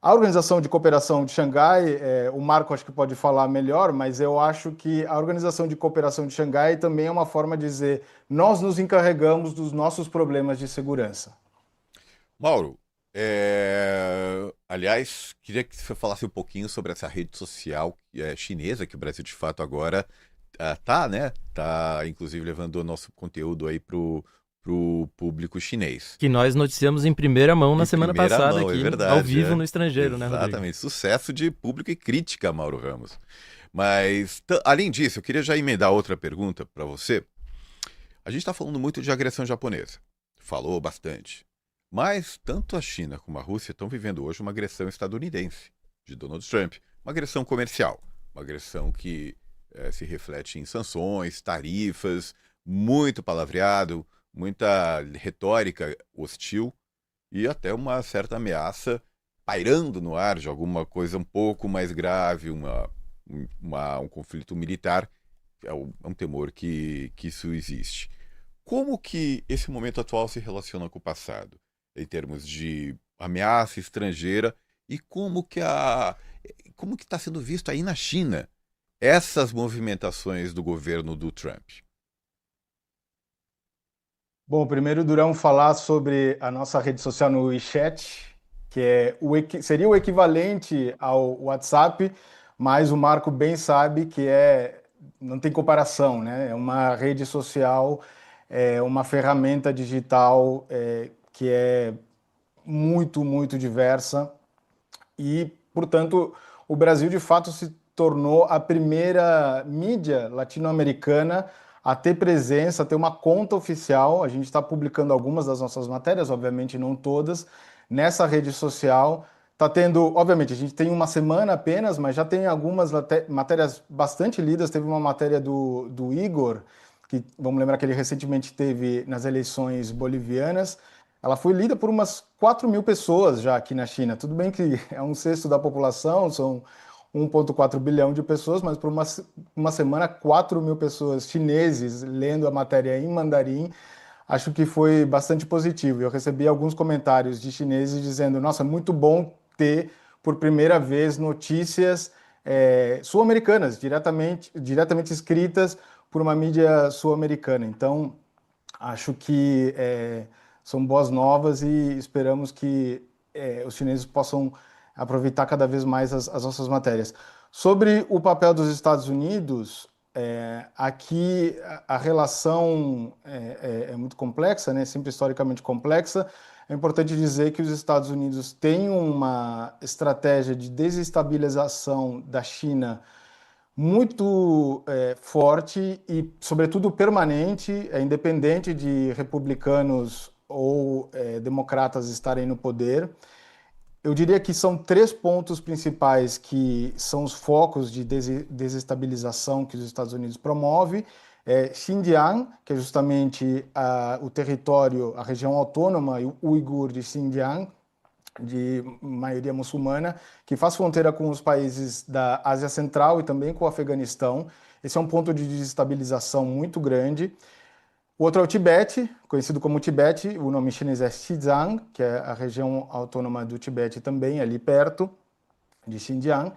a Organização de Cooperação de Xangai, o Marco acho que pode falar melhor, mas eu acho que a Organização de Cooperação de Xangai também é uma forma de dizer nós nos encarregamos dos nossos problemas de segurança. Mauro, aliás, queria que você falasse um pouquinho sobre essa rede social chinesa que o Brasil de fato agora né? Tá inclusive levando o nosso conteúdo aí pro público chinês. Que nós noticiamos em primeira mão na semana passada aqui, verdade, ao vivo no estrangeiro, né, Rodrigo? Exatamente, sucesso de público e crítica, Mauro Ramos. Mas, além disso, eu queria já emendar outra pergunta para você. A gente está falando muito de agressão japonesa, falou bastante. Mas tanto a China como a Rússia estão vivendo hoje uma agressão estadunidense, de Donald Trump. Uma agressão comercial, uma agressão que se reflete em sanções, tarifas, muito palavreado, muita retórica hostil e até uma certa ameaça pairando no ar de alguma coisa um pouco mais grave, um conflito militar. É um temor que isso existe. Como que esse momento atual se relaciona com o passado, em termos de ameaça estrangeira, e como que está sendo visto aí na China essas movimentações do governo do Trump? Bom, primeiro, Durão, falar sobre a nossa rede social no WeChat, que seria o equivalente ao WhatsApp, mas o Marco bem sabe que não tem comparação, né? É uma rede social, uma ferramenta digital que é muito, muito diversa e, portanto, o Brasil de fato se tornou a primeira mídia latino-americana a ter presença, a ter uma conta oficial. A gente está publicando algumas das nossas matérias, obviamente não todas, nessa rede social. Está tendo, obviamente, a gente tem uma semana apenas, mas já tem algumas matérias bastante lidas. Teve uma matéria do Igor, que vamos lembrar que ele recentemente teve nas eleições bolivianas, ela foi lida por umas 4.000 pessoas já aqui na China. Tudo bem que é um sexto da população, são 1,4 bilhão de pessoas, mas por uma semana, 4.000 pessoas chineses lendo a matéria em mandarim, acho que foi bastante positivo. Eu recebi alguns comentários de chineses dizendo: nossa, muito bom ter, por primeira vez, notícias sul-americanas, diretamente escritas por uma mídia sul-americana. Então, acho que são boas novas e esperamos que os chineses possam aproveitar cada vez mais as nossas matérias. Sobre o papel dos Estados Unidos, aqui a relação é muito complexa, né? Sempre historicamente complexa. É importante dizer que os Estados Unidos têm uma estratégia de desestabilização da China muito forte e, sobretudo, permanente, independente de republicanos ou democratas estarem no poder. Eu diria que são 3 pontos principais que são os focos de desestabilização que os Estados Unidos promove. Xinjiang, que é justamente o território, a região autônoma uigur de Xinjiang, de maioria muçulmana, que faz fronteira com os países da Ásia Central e também com o Afeganistão. Esse é um ponto de desestabilização muito grande. O outro é o Tibete, conhecido como Tibete, o nome chinês é Xizang, que é a região autônoma do Tibete também, ali perto de Xinjiang.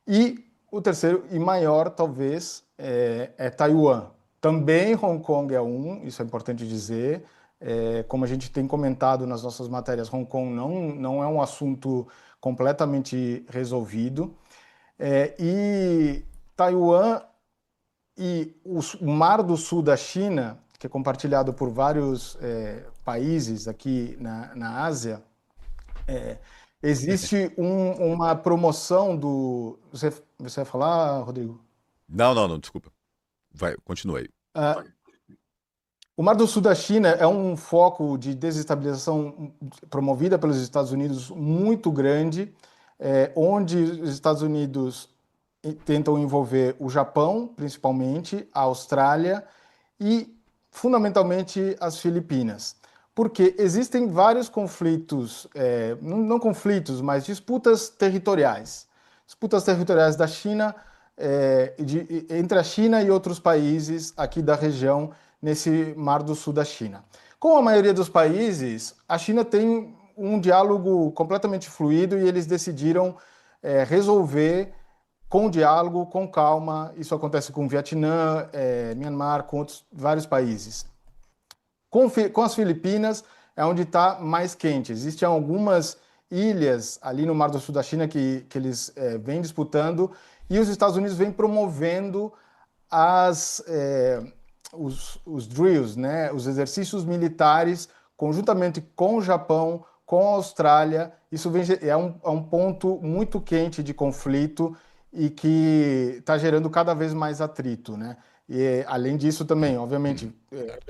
E o terceiro e maior, talvez, é Taiwan. Também Hong Kong é isso é importante dizer. Como a gente tem comentado nas nossas matérias, Hong Kong não é um assunto completamente resolvido. E Taiwan e o Mar do Sul da China, que é compartilhado por vários países aqui na Ásia, existe uma promoção do... Você vai falar, Rodrigo? Não, desculpa. Vai, continua aí. O Mar do Sul da China é um foco de desestabilização promovida pelos Estados Unidos muito grande, onde os Estados Unidos tentam envolver o Japão, principalmente, a Austrália e, fundamentalmente, as Filipinas. Porque existem vários conflitos, não conflitos, mas disputas territoriais. Disputas territoriais da China, entre a China e outros países aqui da região, nesse Mar do Sul da China. Com a maioria dos países, a China tem um diálogo completamente fluido e eles decidiram resolver com diálogo, com calma. Isso acontece com o Vietnã, Myanmar, com vários países. Com as Filipinas é onde está mais quente. Existem algumas ilhas ali no Mar do Sul da China que eles vêm disputando e os Estados Unidos vêm promovendo os drills, né, os exercícios militares, conjuntamente com o Japão, com a Austrália. Isso é um ponto muito quente de conflito e que está gerando cada vez mais atrito, né? E, além disso também, obviamente,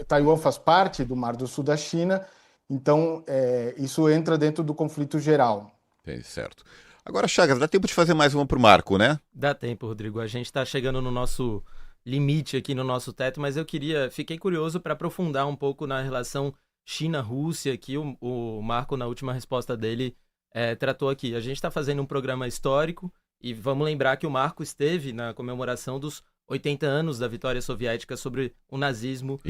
Taiwan faz parte do Mar do Sul da China, então isso entra dentro do conflito geral. Certo. Agora, Chagas, dá tempo de fazer mais uma para o Marco, né? Dá tempo, Rodrigo. A gente está chegando no nosso limite aqui, no nosso teto, mas fiquei curioso para aprofundar um pouco na relação China-Rússia, que o Marco, na última resposta dele, tratou aqui. A gente está fazendo um programa histórico e vamos lembrar que o Marco esteve na comemoração dos 80 anos da vitória soviética sobre o nazismo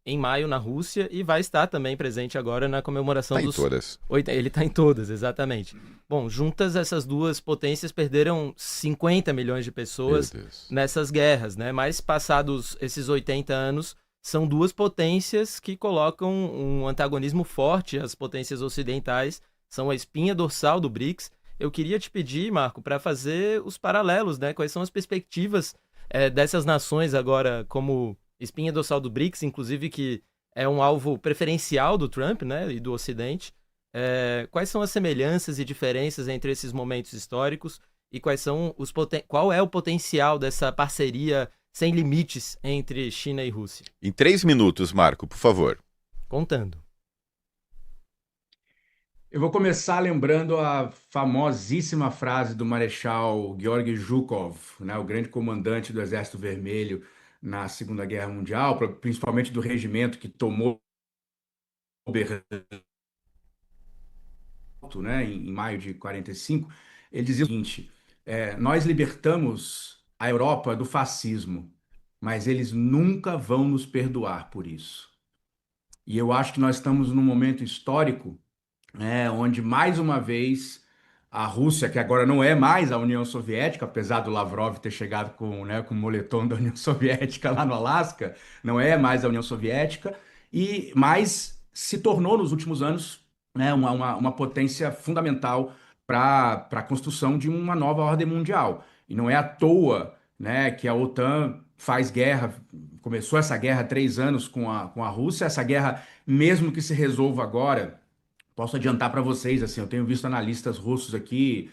em maio na Rússia e vai estar também presente agora na comemoração dos... Em todas. Ele está em todas, exatamente. Bom, juntas essas duas potências perderam 50 milhões de pessoas nessas guerras, né? Mas passados esses 80 anos, são duas potências que colocam um antagonismo forte às potências ocidentais, são a espinha dorsal do BRICS. Eu queria te pedir, Marco, para fazer os paralelos, né? Quais são as perspectivas dessas nações agora como espinha dorsal do BRICS, inclusive que é um alvo preferencial do Trump, né, e do Ocidente. Quais são as semelhanças e diferenças entre esses momentos históricos e qual é o potencial dessa parceria sem limites entre China e Rússia? Em 3 minutos, Marco, por favor. Contando. Eu vou começar lembrando a famosíssima frase do Marechal Georgy Zhukov, né, o grande comandante do Exército Vermelho na Segunda Guerra Mundial, principalmente do regimento que tomou Berlim né, em maio de 45, ele dizia o seguinte: nós libertamos a Europa do fascismo, mas eles nunca vão nos perdoar por isso. E eu acho que nós estamos num momento histórico, né, onde mais uma vez a Rússia, que agora não é mais a União Soviética, apesar do Lavrov ter chegado com o moletom da União Soviética lá no Alasca, não é mais a União Soviética, mas se tornou nos últimos anos, né, uma potência fundamental para a construção de uma nova ordem mundial. E não é à toa, né, que a OTAN faz guerra, começou essa guerra há 3 anos com a Rússia, essa guerra, mesmo que se resolva agora. Posso adiantar para vocês, assim, eu tenho visto analistas russos aqui,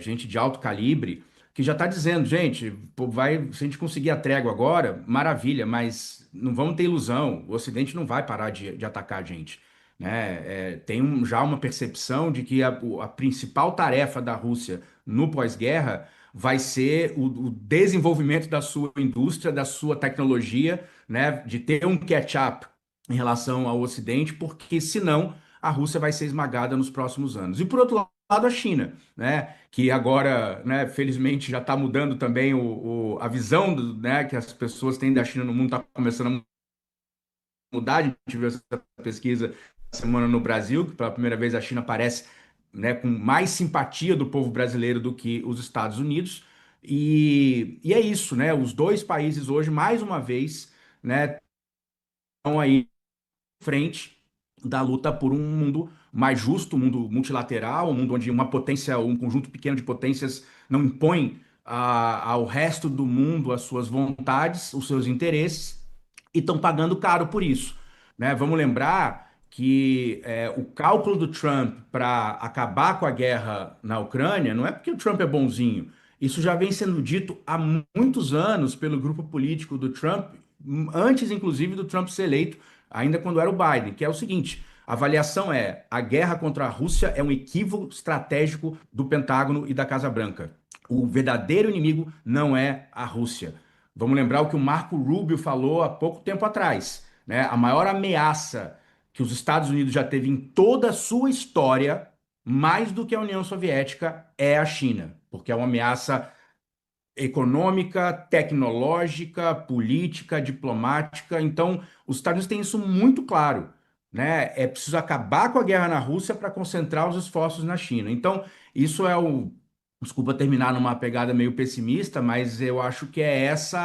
gente de alto calibre, que já está dizendo, gente, pô, se a gente conseguir a trégua agora, maravilha, mas não vamos ter ilusão, o Ocidente não vai parar de atacar a gente, né? Tem já uma percepção de que a principal tarefa da Rússia no pós-guerra vai ser o desenvolvimento da sua indústria, da sua tecnologia, né? De ter um catch-up em relação ao Ocidente, porque senão a Rússia vai ser esmagada nos próximos anos. E por outro lado, a China, né, que agora, né, felizmente já está mudando também a visão né, que as pessoas têm da China no mundo, está começando a mudar. A gente viu essa pesquisa semana no Brasil, que pela primeira vez a China aparece, né, com mais simpatia do povo brasileiro do que os Estados Unidos. E é isso, né? Os dois países hoje, mais uma vez, né, estão aí em frente da luta por um mundo mais justo, um mundo multilateral, um mundo onde uma potência, um conjunto pequeno de potências não impõe ao resto do mundo as suas vontades, os seus interesses, e estão pagando caro por isso, né? Vamos lembrar que o cálculo do Trump para acabar com a guerra na Ucrânia não é porque o Trump é bonzinho. Isso já vem sendo dito há muitos anos pelo grupo político do Trump, antes inclusive do Trump ser eleito, ainda quando era o Biden, que é o seguinte: a avaliação a guerra contra a Rússia é um equívoco estratégico do Pentágono e da Casa Branca. O verdadeiro inimigo não é a Rússia. Vamos lembrar o que o Marco Rubio falou há pouco tempo atrás, né? A maior ameaça que os Estados Unidos já teve em toda a sua história, mais do que a União Soviética, é a China, porque é uma ameaça econômica, tecnológica, política, diplomática. Então, os Estados Unidos têm isso muito claro, né? É preciso acabar com a guerra na Rússia para concentrar os esforços na China. Então, isso desculpa terminar numa pegada meio pessimista, mas eu acho que esse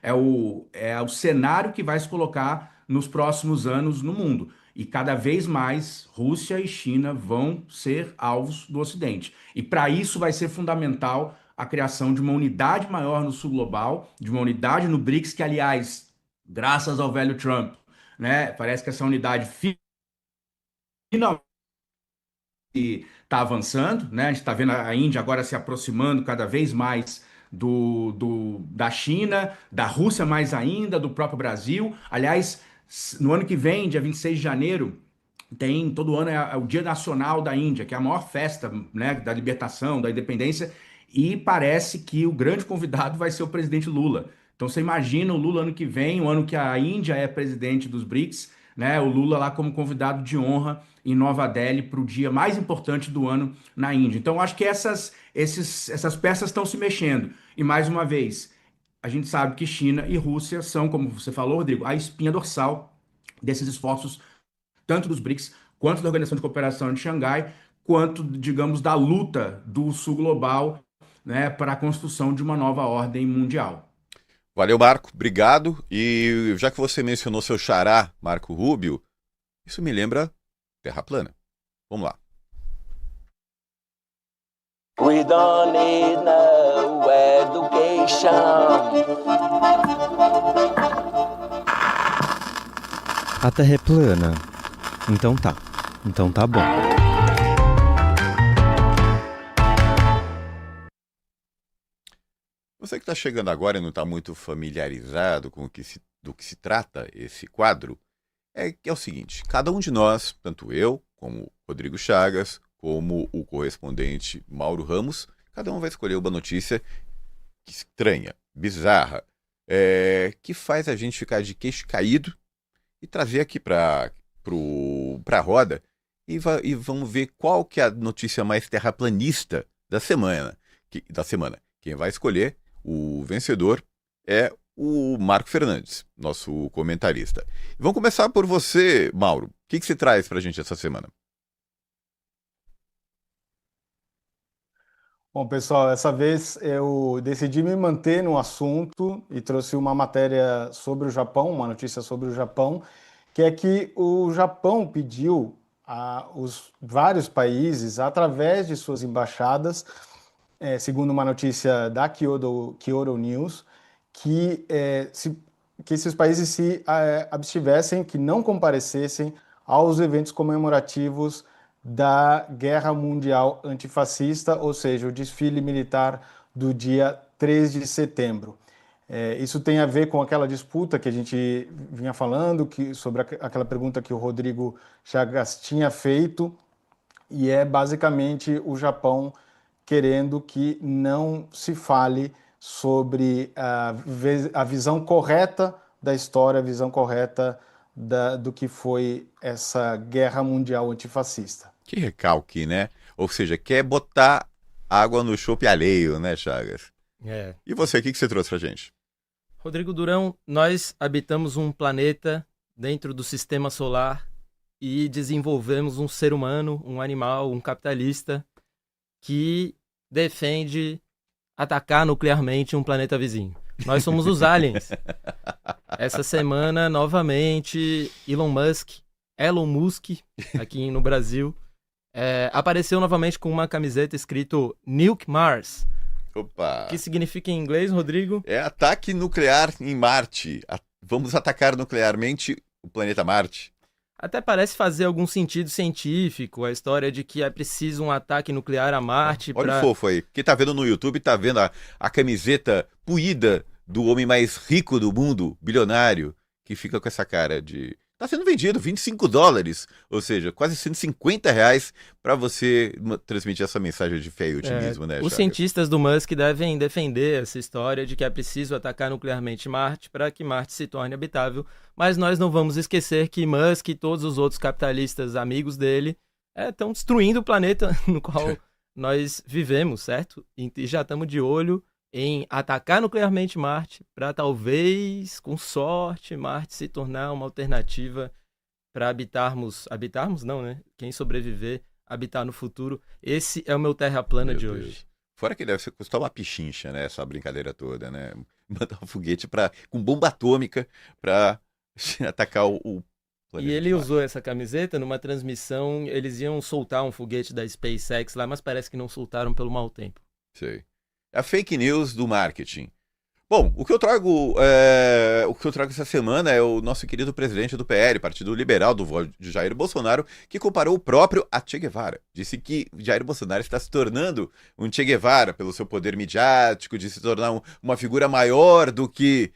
é o cenário que vai se colocar nos próximos anos no mundo. E cada vez mais Rússia e China vão ser alvos do Ocidente. E para isso vai ser fundamental a criação de uma unidade maior no sul global, de uma unidade no BRICS, que, aliás, graças ao velho Trump, né, parece que essa unidade finalmente está avançando, né? A gente está vendo a Índia agora se aproximando cada vez mais da China, da Rússia mais ainda, do próprio Brasil. Aliás, no ano que vem, dia 26 de janeiro, todo ano é o Dia Nacional da Índia, que é a maior festa, né, da libertação, da independência, e parece que o grande convidado vai ser o presidente Lula. Então você imagina o Lula ano que vem, o ano que a Índia é presidente dos BRICS, né, o Lula lá como convidado de honra em Nova Delhi para o dia mais importante do ano na Índia. Então acho que essas peças estão se mexendo. E mais uma vez, a gente sabe que China e Rússia são, como você falou, Rodrigo, a espinha dorsal desses esforços, tanto dos BRICS, quanto da Organização de Cooperação de Xangai, quanto, digamos, da luta do Sul Global, né, para a construção de uma nova ordem mundial. Valeu, Marco. Obrigado. E já que você mencionou seu xará, Marco Rubio, isso me lembra Terra Plana. Vamos lá. We don't need no education. A Terra é plana. Então tá. Então tá bom. Você que está chegando agora e não está muito familiarizado com do que se trata esse quadro, é o seguinte: cada um de nós, tanto eu, como Rodrigo Chagas, como o correspondente Mauro Ramos, cada um vai escolher uma notícia estranha, bizarra, que faz a gente ficar de queixo caído e trazer aqui para a roda e vamos ver qual que é a notícia mais terraplanista da semana. Quem vai escolher o vencedor é o Marco Fernandes, nosso comentarista. Vamos começar por você, Mauro. O que você traz para a gente essa semana? Bom, pessoal, essa vez eu decidi me manter no assunto e trouxe uma matéria sobre o Japão, uma notícia sobre o Japão, que é que o Japão pediu a os vários países, através de suas embaixadas, segundo uma notícia da Kyodo News, que, que esses países se abstivessem, que não comparecessem aos eventos comemorativos da Guerra Mundial Antifascista, ou seja, o desfile militar do dia 3 de setembro. Isso tem a ver com aquela disputa que a gente vinha falando, sobre aquela pergunta que o Rodrigo Chagas tinha feito, e é basicamente o Japão querendo que não se fale sobre a visão correta da história, a visão correta do que foi essa guerra mundial antifascista. Que recalque, né? Ou seja, quer botar água no chope alheio, né, Chagas? É. E você, o que você trouxe pra gente? Rodrigo Durão, nós habitamos um planeta dentro do sistema solar e desenvolvemos um ser humano, um animal, um capitalista que defende atacar nuclearmente um planeta vizinho. Nós somos os aliens. Essa semana, novamente, Elon Musk, aqui no Brasil, apareceu novamente com uma camiseta escrito Nuke Mars. Opa! Que significa em inglês, Rodrigo? É ataque nuclear em Marte. Vamos atacar nuclearmente o planeta Marte. Até parece fazer algum sentido científico a história de que é preciso um ataque nuclear a Marte Olha para... o fofo aí. Quem tá vendo no YouTube tá vendo a camiseta puída do homem mais rico do mundo, bilionário, que fica com essa cara de... Tá sendo vendido $25, ou seja, quase R$ 150 para você transmitir essa mensagem de fé e otimismo, né, Os Chagas? cientistas do Musk devem defender essa história de que é preciso atacar nuclearmente Marte para que Marte se torne habitável, mas nós não vamos esquecer que Musk e todos os outros capitalistas amigos dele estão destruindo o planeta no qual nós vivemos, certo? E já estamos de olho em atacar nuclearmente Marte para talvez, com sorte, Marte se tornar uma alternativa para habitarmos não, né? Quem sobreviver, habitar no futuro. Esse é o meu Terra Plana Meu de Deus. hoje. Fora que deve custar uma pichincha, né? Essa brincadeira toda, né? Mandar um foguete com bomba atômica pra atacar o planeta. E ele de Marte. usou essa camiseta numa transmissão, eles iam soltar um foguete da SpaceX lá, mas parece que não soltaram pelo mau tempo. Sei. É a fake news do marketing. Bom, o que eu trago essa semana é o nosso querido presidente do PL, Partido Liberal de Jair Bolsonaro, que comparou o próprio a Che Guevara. Disse que Jair Bolsonaro está se tornando um Che Guevara pelo seu poder midiático, de se tornar uma figura maior do que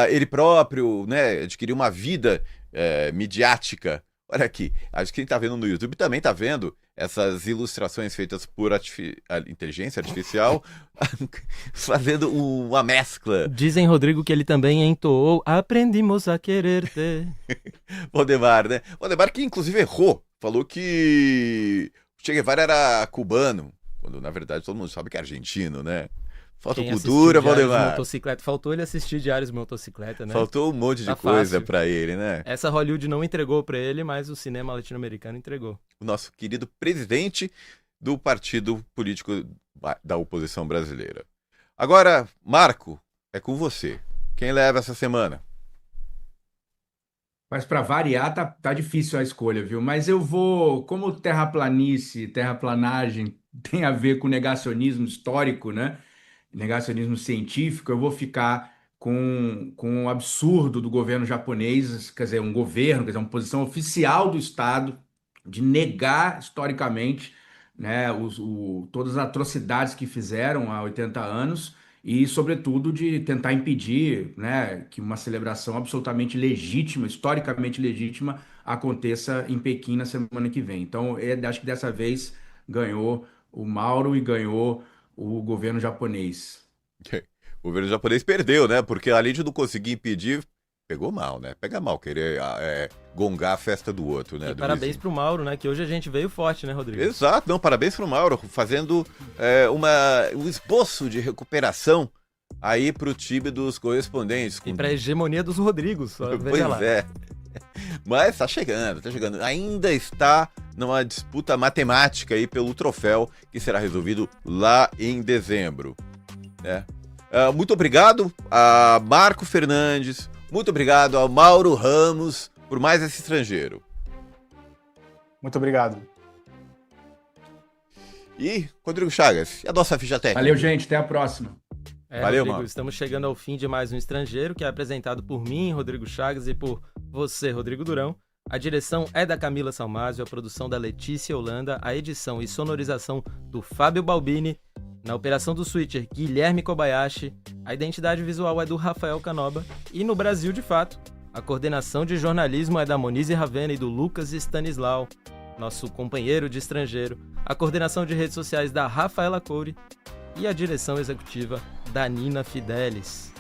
ele próprio, né? Adquirir uma vida midiática. Olha aqui, acho que quem está vendo no YouTube também está vendo essas ilustrações feitas por inteligência artificial, fazendo uma mescla. Dizem, Rodrigo, que ele também entoou Aprendimos a querer-te. Valdemar, né? Valdemar que inclusive errou, falou que Che Guevara era cubano, quando na verdade todo mundo sabe que é argentino, né? Falta Quem cultura, assistiu Diários de Valdemar. Motocicleta. Faltou ele assistir Diários de Motocicleta, né? Faltou um monte de Tá coisa fácil. pra ele, né? Essa Hollywood não entregou pra ele, mas o cinema latino-americano entregou. O nosso querido presidente do partido político da oposição brasileira. Agora, Marco, é com você. Quem leva essa semana? Mas para variar, tá difícil a escolha, viu? Mas eu vou, como terraplanice, terraplanagem tem a ver com negacionismo histórico, né? Negacionismo científico, eu vou ficar com o absurdo do governo japonês, quer dizer, um governo, quer dizer, uma posição oficial do Estado de negar historicamente, né, todas as atrocidades que fizeram há 80 anos e, sobretudo, de tentar impedir, né, que uma celebração absolutamente legítima, historicamente legítima, aconteça em Pequim na semana que vem. Então, acho que dessa vez ganhou o Mauro e ganhou o governo japonês. O governo japonês perdeu, né? Porque além de não conseguir impedir, Pegou mal, né? Pega mal querer gongar a festa do outro, né? E parabéns pro Mauro, né? Que hoje a gente veio forte, né, Rodrigo? Exato, não, parabéns pro Mauro, fazendo um esboço de recuperação aí pro time dos correspondentes. E pra hegemonia dos Rodrigos, veja lá. Pois é. Mas tá chegando. Ainda está numa disputa matemática aí pelo troféu que será resolvido lá em dezembro, né? Muito obrigado a Marco Fernandes, muito obrigado ao Mauro Ramos por mais esse estrangeiro. Muito obrigado. E, Rodrigo Chagas, e a nossa ficha técnica? Valeu, gente. Até a próxima. Valeu, Rodrigo, mano. estamos chegando ao fim de mais um Estrangeiro, que é apresentado por mim, Rodrigo Chagas, e por você, Rodrigo Durão. A direção é da Camila Salmásio, a produção da Letícia Holanda, a edição e sonorização do Fábio Balbini, na operação do switcher Guilherme Kobayashi, a identidade visual é do Rafael Canoba, e no Brasil de Fato, a coordenação de jornalismo é da Monize Ravena e do Lucas Stanislau, nosso companheiro de estrangeiro, a coordenação de redes sociais da Rafaela Coure e a direção executiva da Nina Fidelis.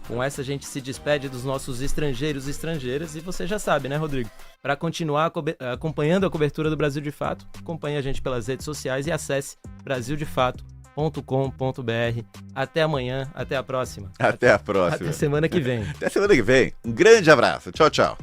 Com essa a gente se despede dos nossos estrangeiros e estrangeiras e você já sabe, né, Rodrigo? Para continuar acompanhando a cobertura do Brasil de Fato, acompanhe a gente pelas redes sociais e acesse brasildefato.com.br. Até amanhã, até a próxima. Até a próxima. Até semana que vem. Até semana que vem. Um grande abraço. Tchau, tchau.